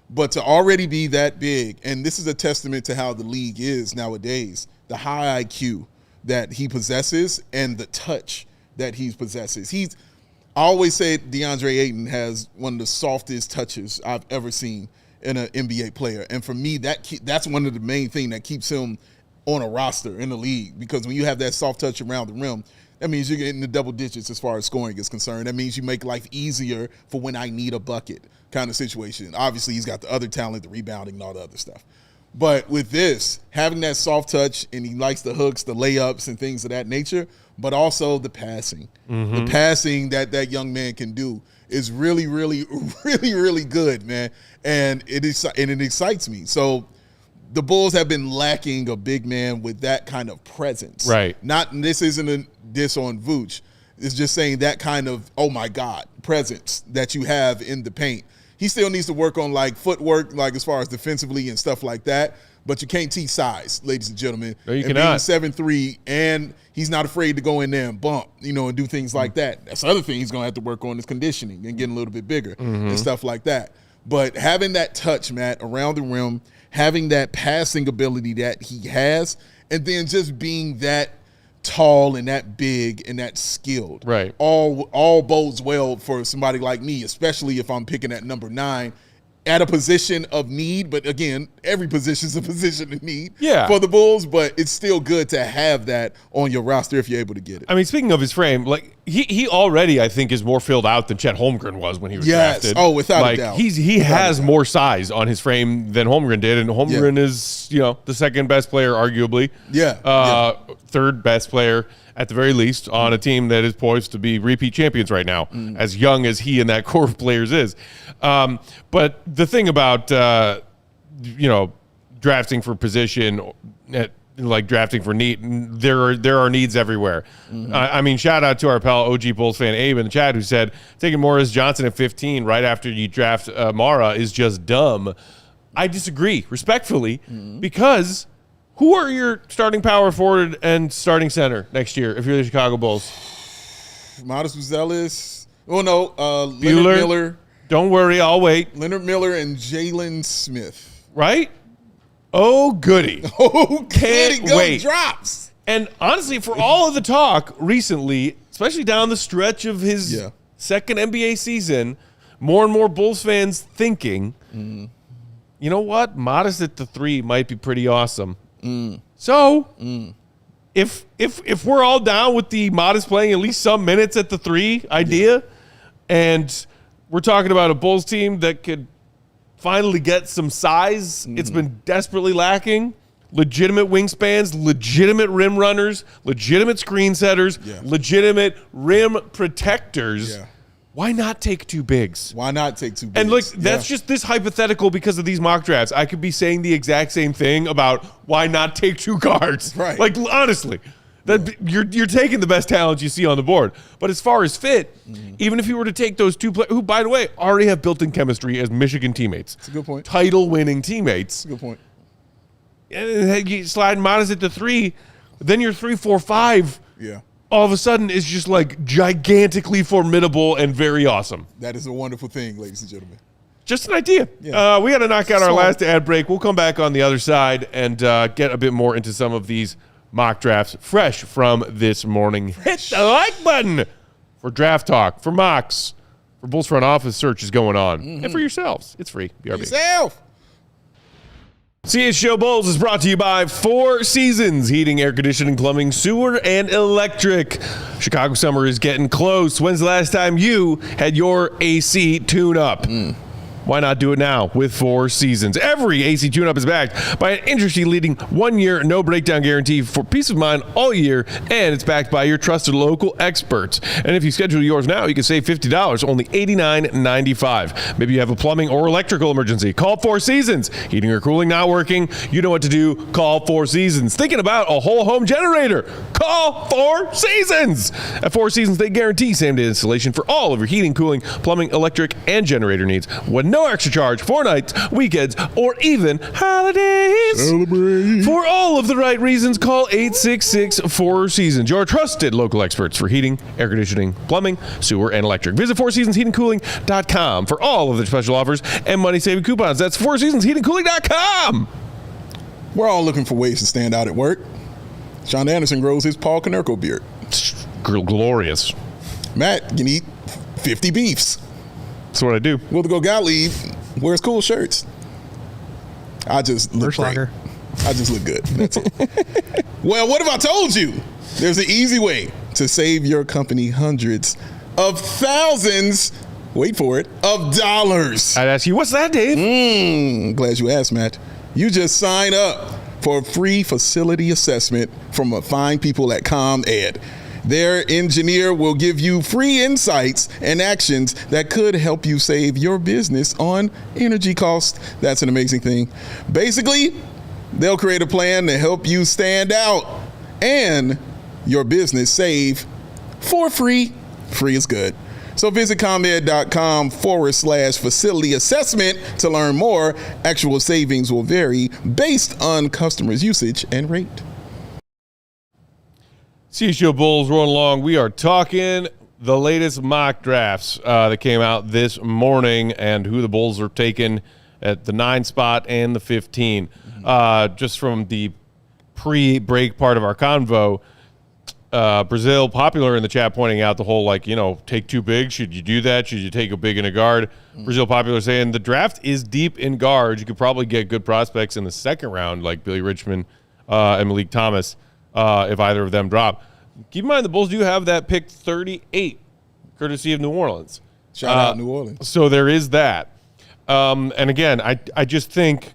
But to already be that big, and this is a testament to how the league is nowadays, the high IQ that he possesses and the touch that he possesses. I always say DeAndre Ayton has one of the softest touches I've ever seen in an NBA player. And for me, that's one of the main things that keeps him on a roster in the league, because when you have that soft touch around the rim, that means you're getting the double digits as far as scoring is concerned. That means you make life easier for when I need a bucket kind of situation. Obviously, he's got the other talent, the rebounding, and all the other stuff. But with this, having that soft touch, and he likes the hooks, the layups, and things of that nature, but also the passing. The passing that young man can do is really, really, really, really good, man. And it excites me. So the Bulls have been lacking a big man with that kind of presence. Right. This isn't a diss on Vooch. It's just saying that kind of, oh my God, presence that you have in the paint. He still needs to work on footwork, as far as defensively and stuff like that. But you can't teach size, ladies and gentlemen. No, you and cannot. Being 7'3", and he's not afraid to go in there and bump, and do things like that. That's the other thing he's going to have to work on is conditioning and getting a little bit bigger and stuff like that. But having that touch, Matt, around the rim, having that passing ability that he has, and then just being that tall and that big and that skilled. Right. All bodes well for somebody like me, especially if I'm picking at number 9 at a position of need. But again, every position is a position of need for the Bulls, but it's still good to have that on your roster if you're able to get it. I mean, speaking of his frame, he already, I think, is more filled out than Chet Holmgren was when he was drafted. Oh, without a doubt. He has more size on his frame than Holmgren did, and Holmgren is, the second best player, arguably. Third best player at the very least on a team that is poised to be repeat champions right now, as young as he and that core of players is. But the thing about, drafting for position, drafting for need, there are needs everywhere. I mean, shout out to our pal OG Bulls fan Abe in the chat who said taking Morris Johnson at 15 right after you draft Mara is just dumb. I disagree respectfully because who are your starting power forward and starting center next year if you're the Chicago Bulls? Modest Buzelis. Oh, no. Leonard Miller. Don't worry, I'll wait. Leonard Miller and Jalen Smith. Right? Oh, goody. Oh, Can't wait. Drops. And honestly, for all of the talk recently, especially down the stretch of his second NBA season, more and more Bulls fans thinking, you know what? Modest at the 3 might be pretty awesome. So if we're all down with the Modest playing at least some minutes at the 3 idea, and we're talking about a Bulls team that could finally get some size, it's been desperately lacking, legitimate wingspans, legitimate rim runners, legitimate screen setters, legitimate rim protectors. Yeah. Why not take two bigs? Why not take two bigs? And look, that's just this hypothetical because of these mock drafts. I could be saying the exact same thing about why not take two guards. Right. Like, honestly. You're taking the best talent you see on the board. But as far as fit, even if you were to take those two players, who, by the way, already have built-in chemistry as Michigan teammates. That's a good point. Title-winning teammates. That's a good point. And you slide Modest at the 3, then your 3, 4, 5 all of a sudden is just like gigantically formidable and very awesome. That is a wonderful thing, ladies and gentlemen. Just an idea. Yeah. We got to knock out our last ad break. We'll come back on the other side and get a bit more into some of these mock drafts fresh from this morning. Hit the like button for draft talk, for mocks, for Bulls front office searches going on, and for yourselves. It's free. BRB. Yourself. CHGO Bulls is brought to you by Four Seasons, heating, air conditioning, plumbing, sewer, and electric. Chicago summer is getting close. When's the last time you had your AC tune up? Why not do it now with Four Seasons? Every AC tune-up is backed by an industry-leading 1-year no-breakdown guarantee for peace of mind all year, and it's backed by your trusted local experts. And if you schedule yours now, you can save $50, only $89.95. Maybe you have a plumbing or electrical emergency. Call Four Seasons. Heating or cooling not working? You know what to do. Call Four Seasons. Thinking about a whole home generator? Call Four Seasons. At Four Seasons, they guarantee same-day installation for all of your heating, cooling, plumbing, electric, and generator needs. No extra charge for nights, weekends, or even holidays. Celebrate. For all of the right reasons, call 866-4 Seasons, your trusted local experts for heating, air conditioning, plumbing, sewer, and electric. Visit fourseasonsheatingcooling.com for all of the special offers and money-saving coupons. That's fourseasonsheatingcooling.com. We're all looking for ways to stand out at work. Sean Anderson grows his Paul Konerko beard. Glorious. Matt can eat 50 beefs. That's what I do. Will to go Gottlieb wears cool shirts. I just look great. I just look good. That's it. Well, what if I told you there's an easy way to save your company hundreds of thousands, wait for it, of dollars? I'd ask you, what's that, Dave? Glad you asked, Matt. You just sign up for a free facility assessment from a fine people at ComEd. Their engineer will give you free insights and actions that could help you save your business on energy costs. That's an amazing thing. Basically, they'll create a plan to help you stand out and your business save for free. Free is good. So visit ComEd.com/facility assessment to learn more. Actual savings will vary based on customers' usage and rate. CHGO Bulls rolling along. We are talking the latest mock drafts that came out this morning and who the Bulls are taking at the 9 spot and the 15. Just from the pre-break part of our convo, Brazil popular in the chat pointing out the whole, take two bigs. Should you do that? Should you take a big and a guard? Brazil popular saying the draft is deep in guards. You could probably get good prospects in the second round like Billy Richmond and Malik Thomas. If either of them drop. Keep in mind the Bulls do have that pick 38, courtesy of New Orleans. Shout out New Orleans. So there is that. And again, I just think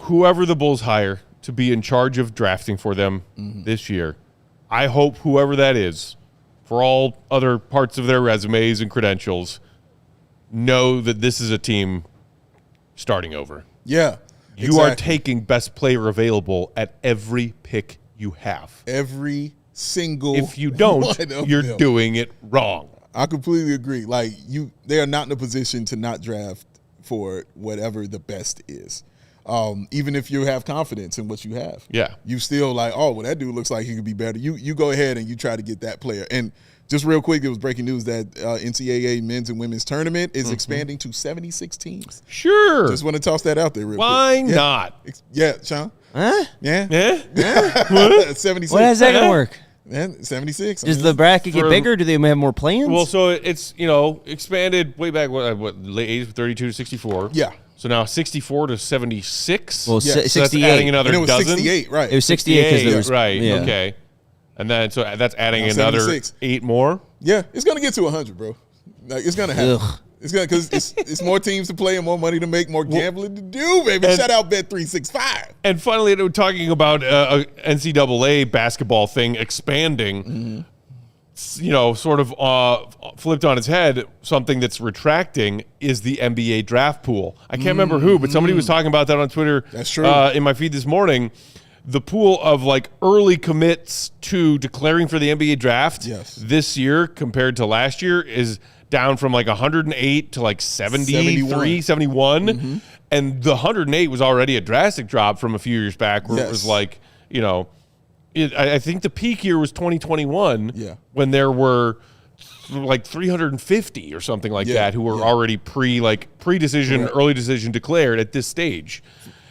whoever the Bulls hire to be in charge of drafting for them this year, I hope whoever that is, for all other parts of their resumes and credentials, know that this is a team starting over. Yeah. You are taking best player available at every pick you have. Every single If you don't, you're doing it wrong. I completely agree. They are not in a position to not draft for whatever the best is. Even if you have confidence in what you have. Yeah. You still that dude looks like he could be better. You go ahead and you try to get that player. And just real quick, it was breaking news that NCAA men's and women's tournament is expanding to 76 teams. Sure. Just want to toss that out there real quick. Why not? Yeah, Sean? Huh? Yeah. 76. What has that gonna work? Yeah, 76. Does the bracket get bigger? Do they have more plans? Well, so it's, expanded way back, late 80s, 32 to 64. Yeah. So now 64 to 76. Well, Yeah. So that's 68. adding another And it was dozen. 68, right. It was 68 because there was right. Yeah. Okay. And then so that's adding Now another 76. 8 more. Yeah, it's gonna get to 100, bro. It's gonna happen. Ugh. because it's more teams to play and more money to make, more gambling to do, baby. Shout out Bet365. And finally, we're talking about a NCAA basketball thing expanding. Sort of flipped on its head, something that's retracting is the NBA draft pool. I can't remember who, but somebody was talking about that on Twitter. That's true. In my feed this morning. The pool of like early commits to declaring for the NBA draft this year compared to last year is down from like 108 to like 73, 71. And the 108 was already a drastic drop from a few years back where it was like, I think the peak year was 2021 when there were like 350 or something like that who were already pre-decision, early decision declared at this stage.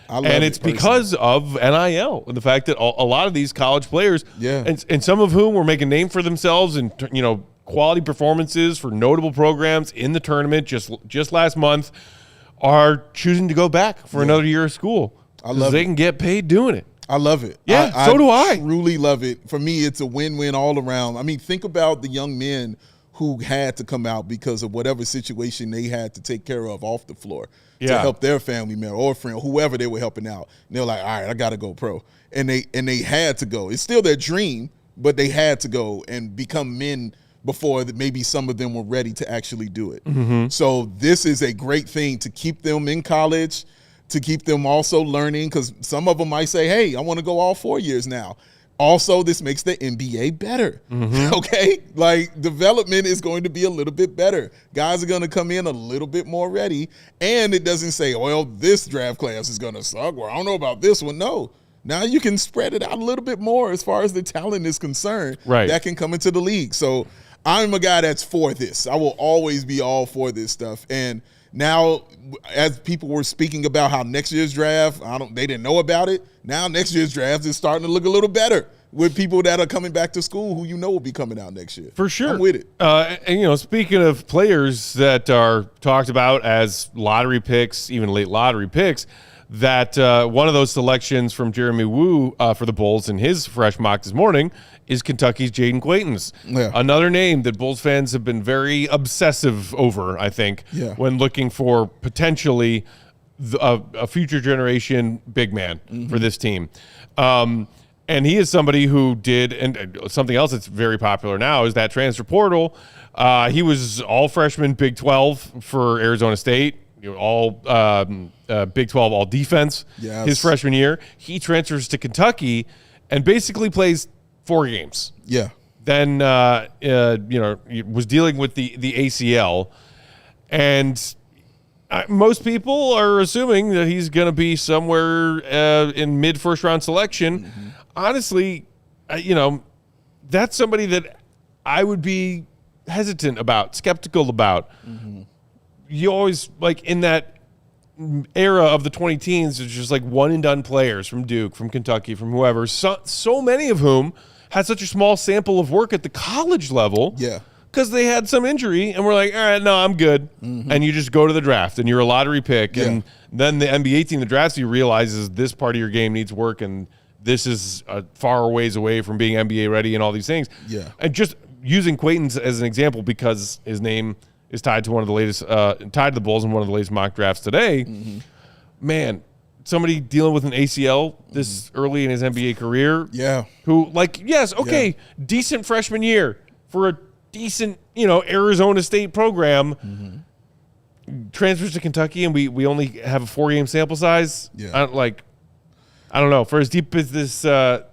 And it's because of NIL and the fact that a lot of these college players, and some of whom were making a name for themselves and quality performances for notable programs in the tournament just last month, are choosing to go back for another year of school because they can get paid doing it. I love it. Yeah, so do I. Truly love it. For me, it's a win-win all around. I mean, think about the young men who had to come out because of whatever situation they had to take care of off the floor to help their family member or friend, whoever they were helping out. And they're like, all right, I got to go pro. And they had to go. It's still their dream, but they had to go and become men before that maybe some of them were ready to actually do it. So this is a great thing to keep them in college, to keep them also learning, because some of them might say, hey, I want to go all 4 years now. Also, this makes the NBA better, okay? Like, development is going to be a little bit better. Guys are going to come in a little bit more ready, and it doesn't say, well, this draft class is going to suck, or I don't know about this one. No. Now you can spread it out a little bit more as far as the talent is concerned that can come into the league. So I'm a guy that's for this. I will always be all for this stuff. And now, as people were speaking about how next year's draft, they didn't know about it. Now next year's draft is starting to look a little better with people that are coming back to school who will be coming out next year. For sure. I'm with it. And speaking of players that are talked about as lottery picks, even late lottery picks, that one of those selections from Jeremy Wu for the Bulls in his fresh mock this morning is Kentucky's Jaden Quaintance. Another name that Bulls fans have been very obsessive over, I think, when looking for potentially a future generation big man for this team. And he is somebody who did, and something else that's very popular now is that transfer portal. He was all freshman Big 12 for Arizona State, all Big 12 all defense his freshman year. He transfers to Kentucky and basically plays 4 games. Then, was dealing with the ACL. And most people are assuming that he's going to be somewhere in mid-first round selection. Honestly, that's somebody that I would be hesitant about, skeptical about. You always, like, in that era of the 20 teens, it's just like one-and-done players from Duke, from Kentucky, from whoever, so many of whom had such a small sample of work at the college level because they had some injury and were like, all right, no, I'm good. And you just go to the draft and you're a lottery pick. And then the NBA team that drafts you realizes this part of your game needs work and this is far ways away from being NBA ready and all these things. And just using Quaintance as an example because his name is tied to one of the latest, tied to the Bulls in one of the latest mock drafts today. Man, somebody dealing with an ACL this early in his NBA career. Who, like, yes, okay, decent freshman year for a decent, Arizona State program. Transfers to Kentucky, and we only have a 4-game sample size. I don't know. For as deep as this top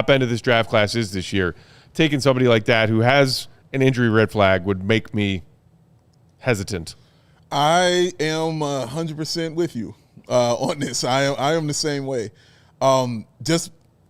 end of this draft class is this year, taking somebody like that who has an injury red flag would make me hesitant. I am 100% with you on this. I am the same way. And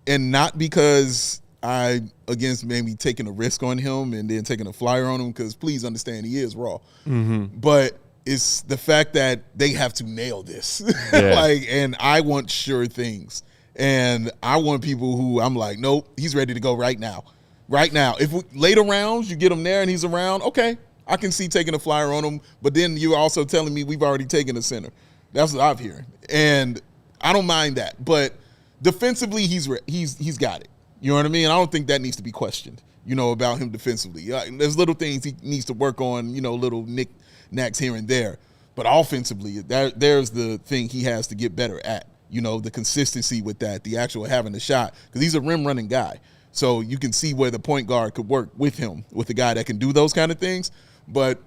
not because I against maybe taking a risk on him and then taking a flyer on him, because please understand he is raw. But it's the fact that they have to nail this. And I want sure things. And I want people who I'm like, nope, he's ready to go right now. Right now. If later rounds you get him there and he's around, okay, I can see taking a flyer on him. But then you're also telling me we've already taken a center. That's what I'm hearing. And I don't mind that. But defensively, he's got it. You know what I mean? I don't think that needs to be questioned. about him defensively. There's little things he needs to work on, little knick-knacks here and there. But offensively, there's the thing he has to get better at. The consistency with that, the actual having the shot. Because he's a rim-running guy. So you can see where the point guard could work with him, with a guy that can do those kind of things. But,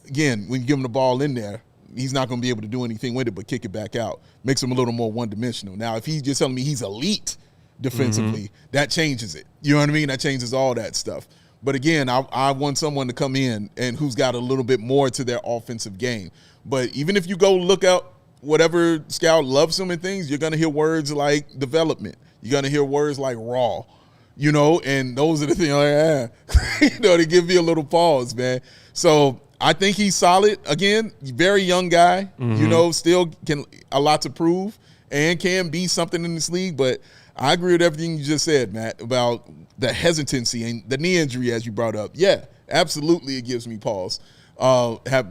again, when you give him the ball in there, he's not going to be able to do anything with it but kick it back out. Makes him a little more one-dimensional. Now, if he's just telling me he's elite defensively, that changes it. You know what I mean? That changes all that stuff. But, again, I want someone to come in and who's got a little bit more to their offensive game. But even if you go look out whatever scout loves him and things, you're going to hear words like development. You're going to hear words like raw. And those are the things to give me a little pause, man. So I think he's solid. Again, very young guy, still can a lot to prove and can be something in this league. But I agree with everything you just said, Matt, about the hesitancy and the knee injury, as you brought up. Yeah, absolutely, it gives me pause.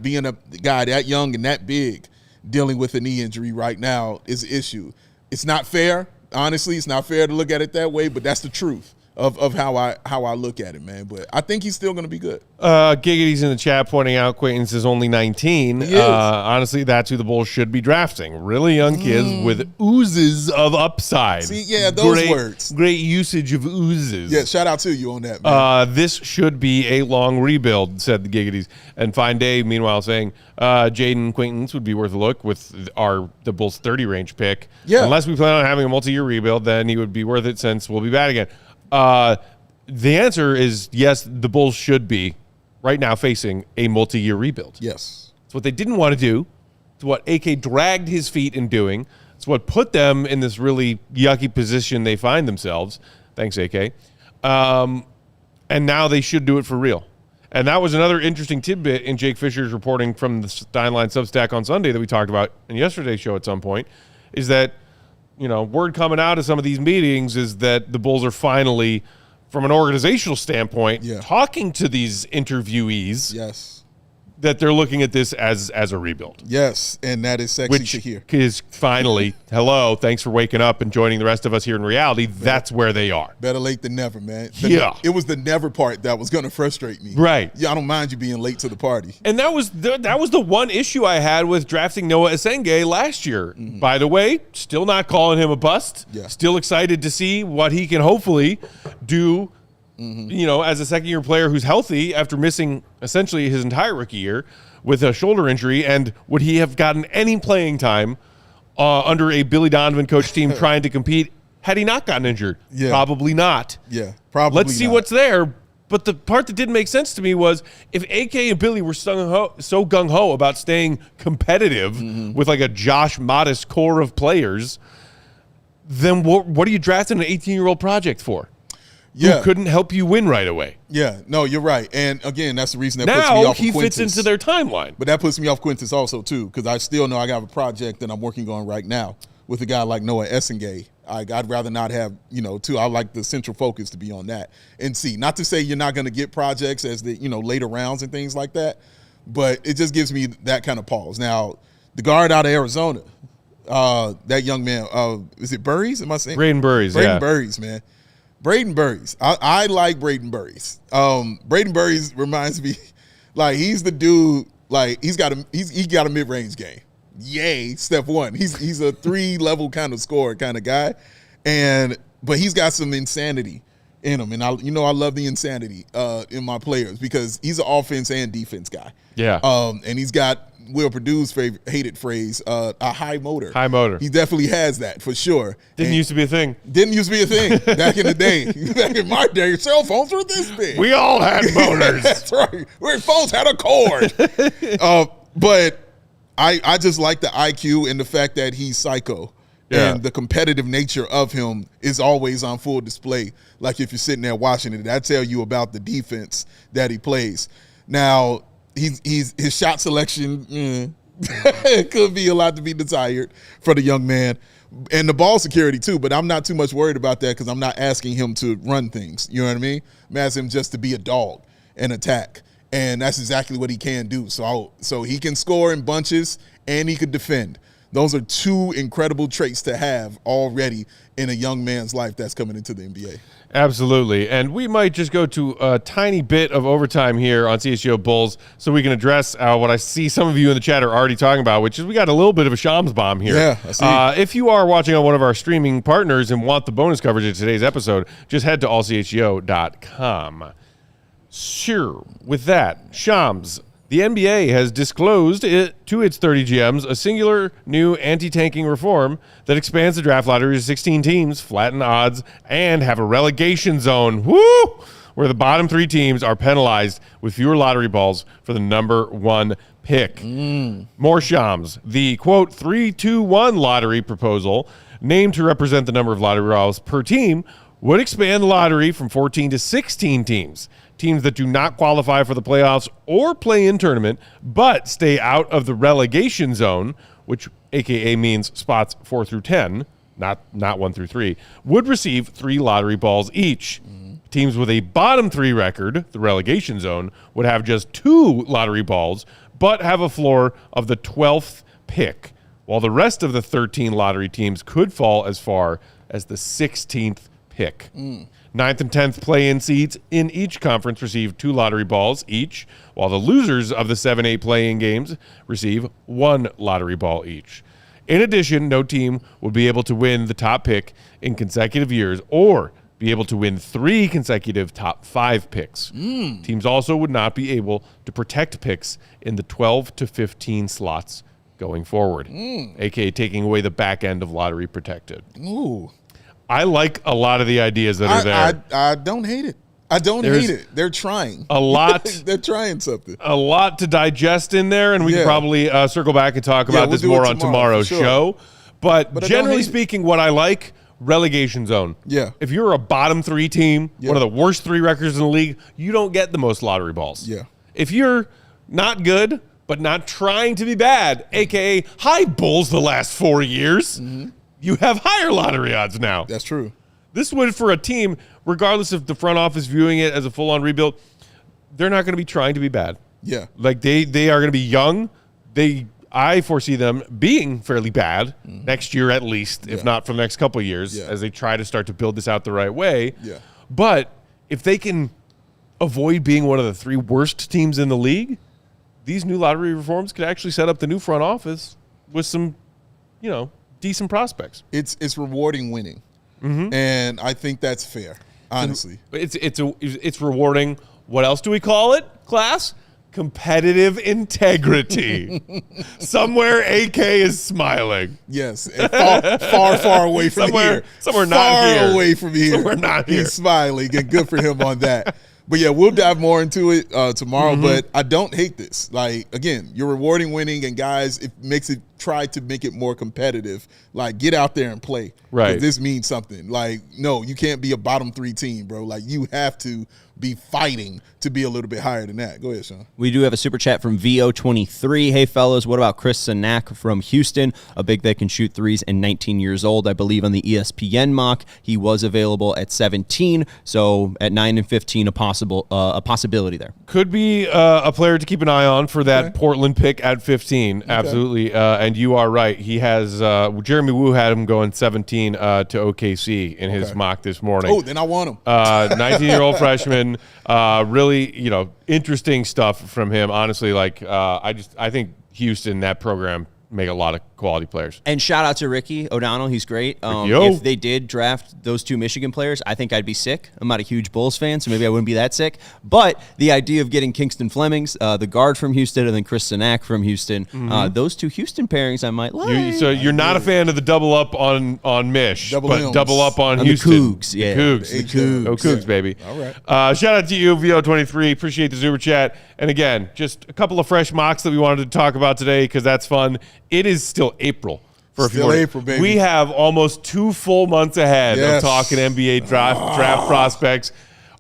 Being a guy that young and that big dealing with a knee injury right now is an issue. It's not fair. Honestly, it's not fair to look at it that way, but that's the truth of how I look at it, man. But I think he's still going to be good. Giggity's in the chat pointing out Quaintance is only 19. Honestly, that's who the Bulls should be drafting. Really young kids with oozes of upside. See, yeah, those words. Great usage of oozes. Yeah, shout out to you on that, man. This should be a long rebuild, said the Giggities. And Fine Dave, meanwhile, saying Jaden Quaintance would be worth a look with the Bulls 30 range pick. Yeah. Unless we plan on having a multi-year rebuild, then he would be worth it since we'll be bad again. The answer is yes, the Bulls should be right now facing a multi-year rebuild. Yes. It's what they didn't want to do. It's what AK dragged his feet in doing. It's what put them in this really yucky position they find themselves. Thanks, AK. And now they should do it for real. And that was another interesting tidbit in Jake Fischer's reporting from the Steinline Substack on Sunday that we talked about in yesterday's show at some point, is that word coming out of some of these meetings is that the Bulls are finally, from an organizational standpoint, talking to these interviewees. Yes. That they're looking at this as a rebuild. Yes, and that is sexy to hear. Which is finally, hello, thanks for waking up and joining the rest of us here in reality. That's where they are. Better late than never, man. It was the never part that was going to frustrate me. Right. Yeah, I don't mind you being late to the party. And that was the one issue I had with drafting Noah Esenge last year. Mm-hmm. By the way, still not calling him a bust. Yeah. Still excited to see what he can hopefully do. As a second-year player who's healthy after missing essentially his entire rookie year with a shoulder injury, and would he have gotten any playing time under a Billy Donovan coach team trying to compete had he not gotten injured? Yeah. Probably not. Yeah, probably Let's see not. what's there. But the part that didn't make sense to me was if AK and Billy were so gung-ho about staying competitive with like a Josh Modest core of players, then what are you drafting an 18-year-old project for? Who couldn't help you win right away. Yeah, no, you're right. And again, that's the reason that puts me off Now of he Quintus. fits into their timeline. But that puts me off Quintus also, too, because I still know I got a project that I'm working on right now with a guy like Noah Esenge. I'd rather not have, I like the central focus to be on that. And see, not to say you're not going to get projects as the, later rounds and things like that, but it just gives me that kind of pause. Now, the guard out of Arizona, that young man, is it Burries? Am I saying? Braden Burries, Braden Burries, man. Braden Burries. I like Braden Burries. Braden Burries reminds me, like, he's the dude, like, he got a mid-range game. Yay, step one. He's a 3-level kind of scorer kind of guy. But he's got some insanity in him. And I love the insanity in my players because he's an offense and defense guy. Yeah. And he's got Will Purdue's hated phrase, a high motor. High motor. He definitely has that for sure. Didn't used to be a thing. Didn't used to be a thing back in the day. Back in my day, cell phones were this big. We all had motors. That's right. Where phones had a cord. But I just like the IQ and the fact that he's psycho. Yeah. And the competitive nature of him is always on full display. Like if you're sitting there watching it, that tell you about the defense that he plays. Now, his shot selection could be a lot to be desired for the young man. And the ball security too, but I'm not too much worried about that because I'm not asking him to run things. You know what I mean? I'm asking him just to be a dog and attack. And that's exactly what he can do. So he can score in bunches and he could defend. Those are two incredible traits to have already in a young man's life that's coming into the NBA. Absolutely. And we might just go to a tiny bit of overtime here on CHGO Bulls so we can address what I see some of you in the chat are already talking about, which is we got a little bit of a Shams bomb here. Yeah, I see. If you are watching on one of our streaming partners and want the bonus coverage of today's episode, just head to allchgo.com. Sure. With that, Shams, the NBA has disclosed to its 30 GMs a singular new anti-tanking reform that expands the draft lottery to 16 teams, flatten odds, and have a relegation zone, where the bottom 3 teams are penalized with fewer lottery balls for the number 1 pick. More Shams. The, quote, 3-2-1 lottery proposal, named to represent the number of lottery balls per team, would expand the lottery from 14 to 16 teams. Teams that do not qualify for the playoffs or play-in tournament but stay out of the relegation zone, which AKA means spots 4 through 10, not 1 through 3, would receive 3 lottery balls each. Teams with a bottom 3 record, the relegation zone, would have just 2 lottery balls but have a floor of the 12th pick, while the rest of the 13 lottery teams could fall as far as the 16th pick. 9th and 10th play-in seeds in each conference receive 2 lottery balls each, while the losers of the 7-8 play-in games receive 1 lottery ball each. In addition, no team would be able to win the top pick in consecutive years or be able to win 3 consecutive top 5 picks. Teams also would not be able to protect picks in the 12 to 15 slots going forward, aka taking away the back end of lottery protected. Ooh. I like a lot of the ideas that are there. I don't hate it. I don't hate it. They're trying. A lot. They're trying something. A lot to digest in there, and we can probably circle back and talk about this more on tomorrow's show. But generally speaking, what I like, relegation zone. Yeah. If you're a bottom 3 team, one of the worst 3 records in the league, you don't get the most lottery balls. Yeah. If you're not good, but not trying to be bad, a.k.a. high Bulls the last 4 years, you have higher lottery odds now. That's true. This would, for a team, regardless of the front office viewing it as a full-on rebuild, they're not going to be trying to be bad. Yeah. Like, they are going to be young. I foresee them being fairly bad next year at least, if not for the next couple of years, as they try to start to build this out the right way. Yeah. But if they can avoid being one of the 3 worst teams in the league, these new lottery reforms could actually set up the new front office with some, decent prospects. It's rewarding winning, and I think that's fair. Honestly, it's rewarding. What else do we call it, class? Competitive integrity. Somewhere AK is smiling. Yes, and far away from here. Somewhere not here. Far away from here. Somewhere not here. He's smiling, and good for him on that. But yeah, we'll dive more into it tomorrow. But I don't hate this. Like, again, you're rewarding winning, and guys, try to make it more competitive. Like, get out there and play. Right. This means something. Like, no, you can't be a bottom 3 team, bro. Like, you have to be fighting to be a little bit higher than that. Go ahead, Sean. We do have a super chat from VO23. Hey, fellas, what about Chris Sanak from Houston? A big that can shoot threes and 19 years old. I believe on the ESPN mock, he was available at 17. So at 9 and 15, a possibility there. Could be a player to keep an eye on for that Portland pick at 15. Absolutely. And you are right. He has Jeremy Wu had him going 17 to OKC in his mock this morning. Oh, then I want him. 19-year-old freshman. Really, interesting stuff from him. Honestly, I think Houston, that program, make a lot of quality players. And shout out to Ricky O'Donnell. He's great. If they did draft those 2 Michigan players, I think I'd be sick. I'm not a huge Bulls fan, so maybe I wouldn't be that sick. But the idea of getting Kingston Flemings, the guard from Houston, and then Chris Sanak from Houston, those 2 Houston pairings I might like. So you're not a fan of the double up on Mish, Double double up on and Houston. The Cougs, yeah. The Cougs. The Cougs. Oh, Cougs, baby. All right. Shout out to you, VO23. Appreciate the super chat. And again, just a couple of fresh mocks that we wanted to talk about today because that's fun. It is still April. For a few more. April, baby. We have almost 2 full months ahead of talking NBA draft prospects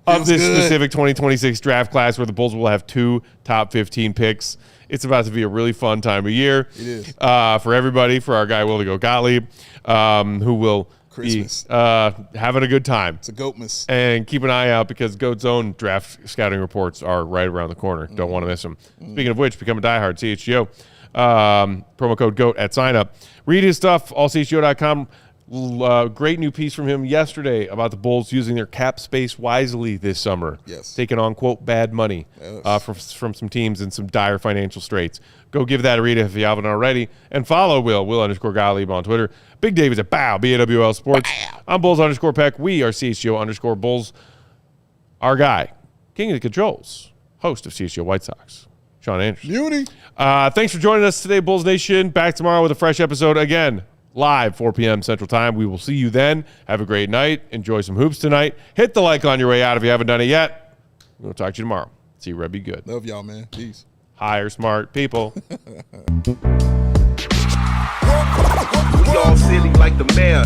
of this specific 2026 draft class where the Bulls will have 2 top 15 picks. It's about to be a really fun time of year. It is. For everybody, for our guy, Will Gottlieb, who will Christmas. be having a good time. It's a Goatmas. And keep an eye out because Goat's own draft scouting reports are right around the corner. Don't want to miss them. Speaking of which, become a diehard CHGO. Promo code GOAT at sign up. Read his stuff, allchgo.com. Great new piece from him yesterday about the Bulls using their cap space wisely this summer. Yes. Taking on, quote, bad money from some teams in some dire financial straits. Go give that a read if you haven't already. And follow Will _Gottlieb on Twitter. Big Dave is at BAWL Sports. I'm Bulls _Peck. We are CHGO _Bulls. Our guy, King of the Controls, host of CHGO White Sox, Sean Anderson. Beauty. Thanks for joining us today, Bulls Nation. Back tomorrow with a fresh episode again. Live, 4 p.m. Central Time. We will see you then. Have a great night. Enjoy some hoops tonight. Hit the like on your way out if you haven't done it yet. We'll talk to you tomorrow. See you, Red. Be good. Love y'all, man. Peace. Hire smart people. We all silly like the mayor.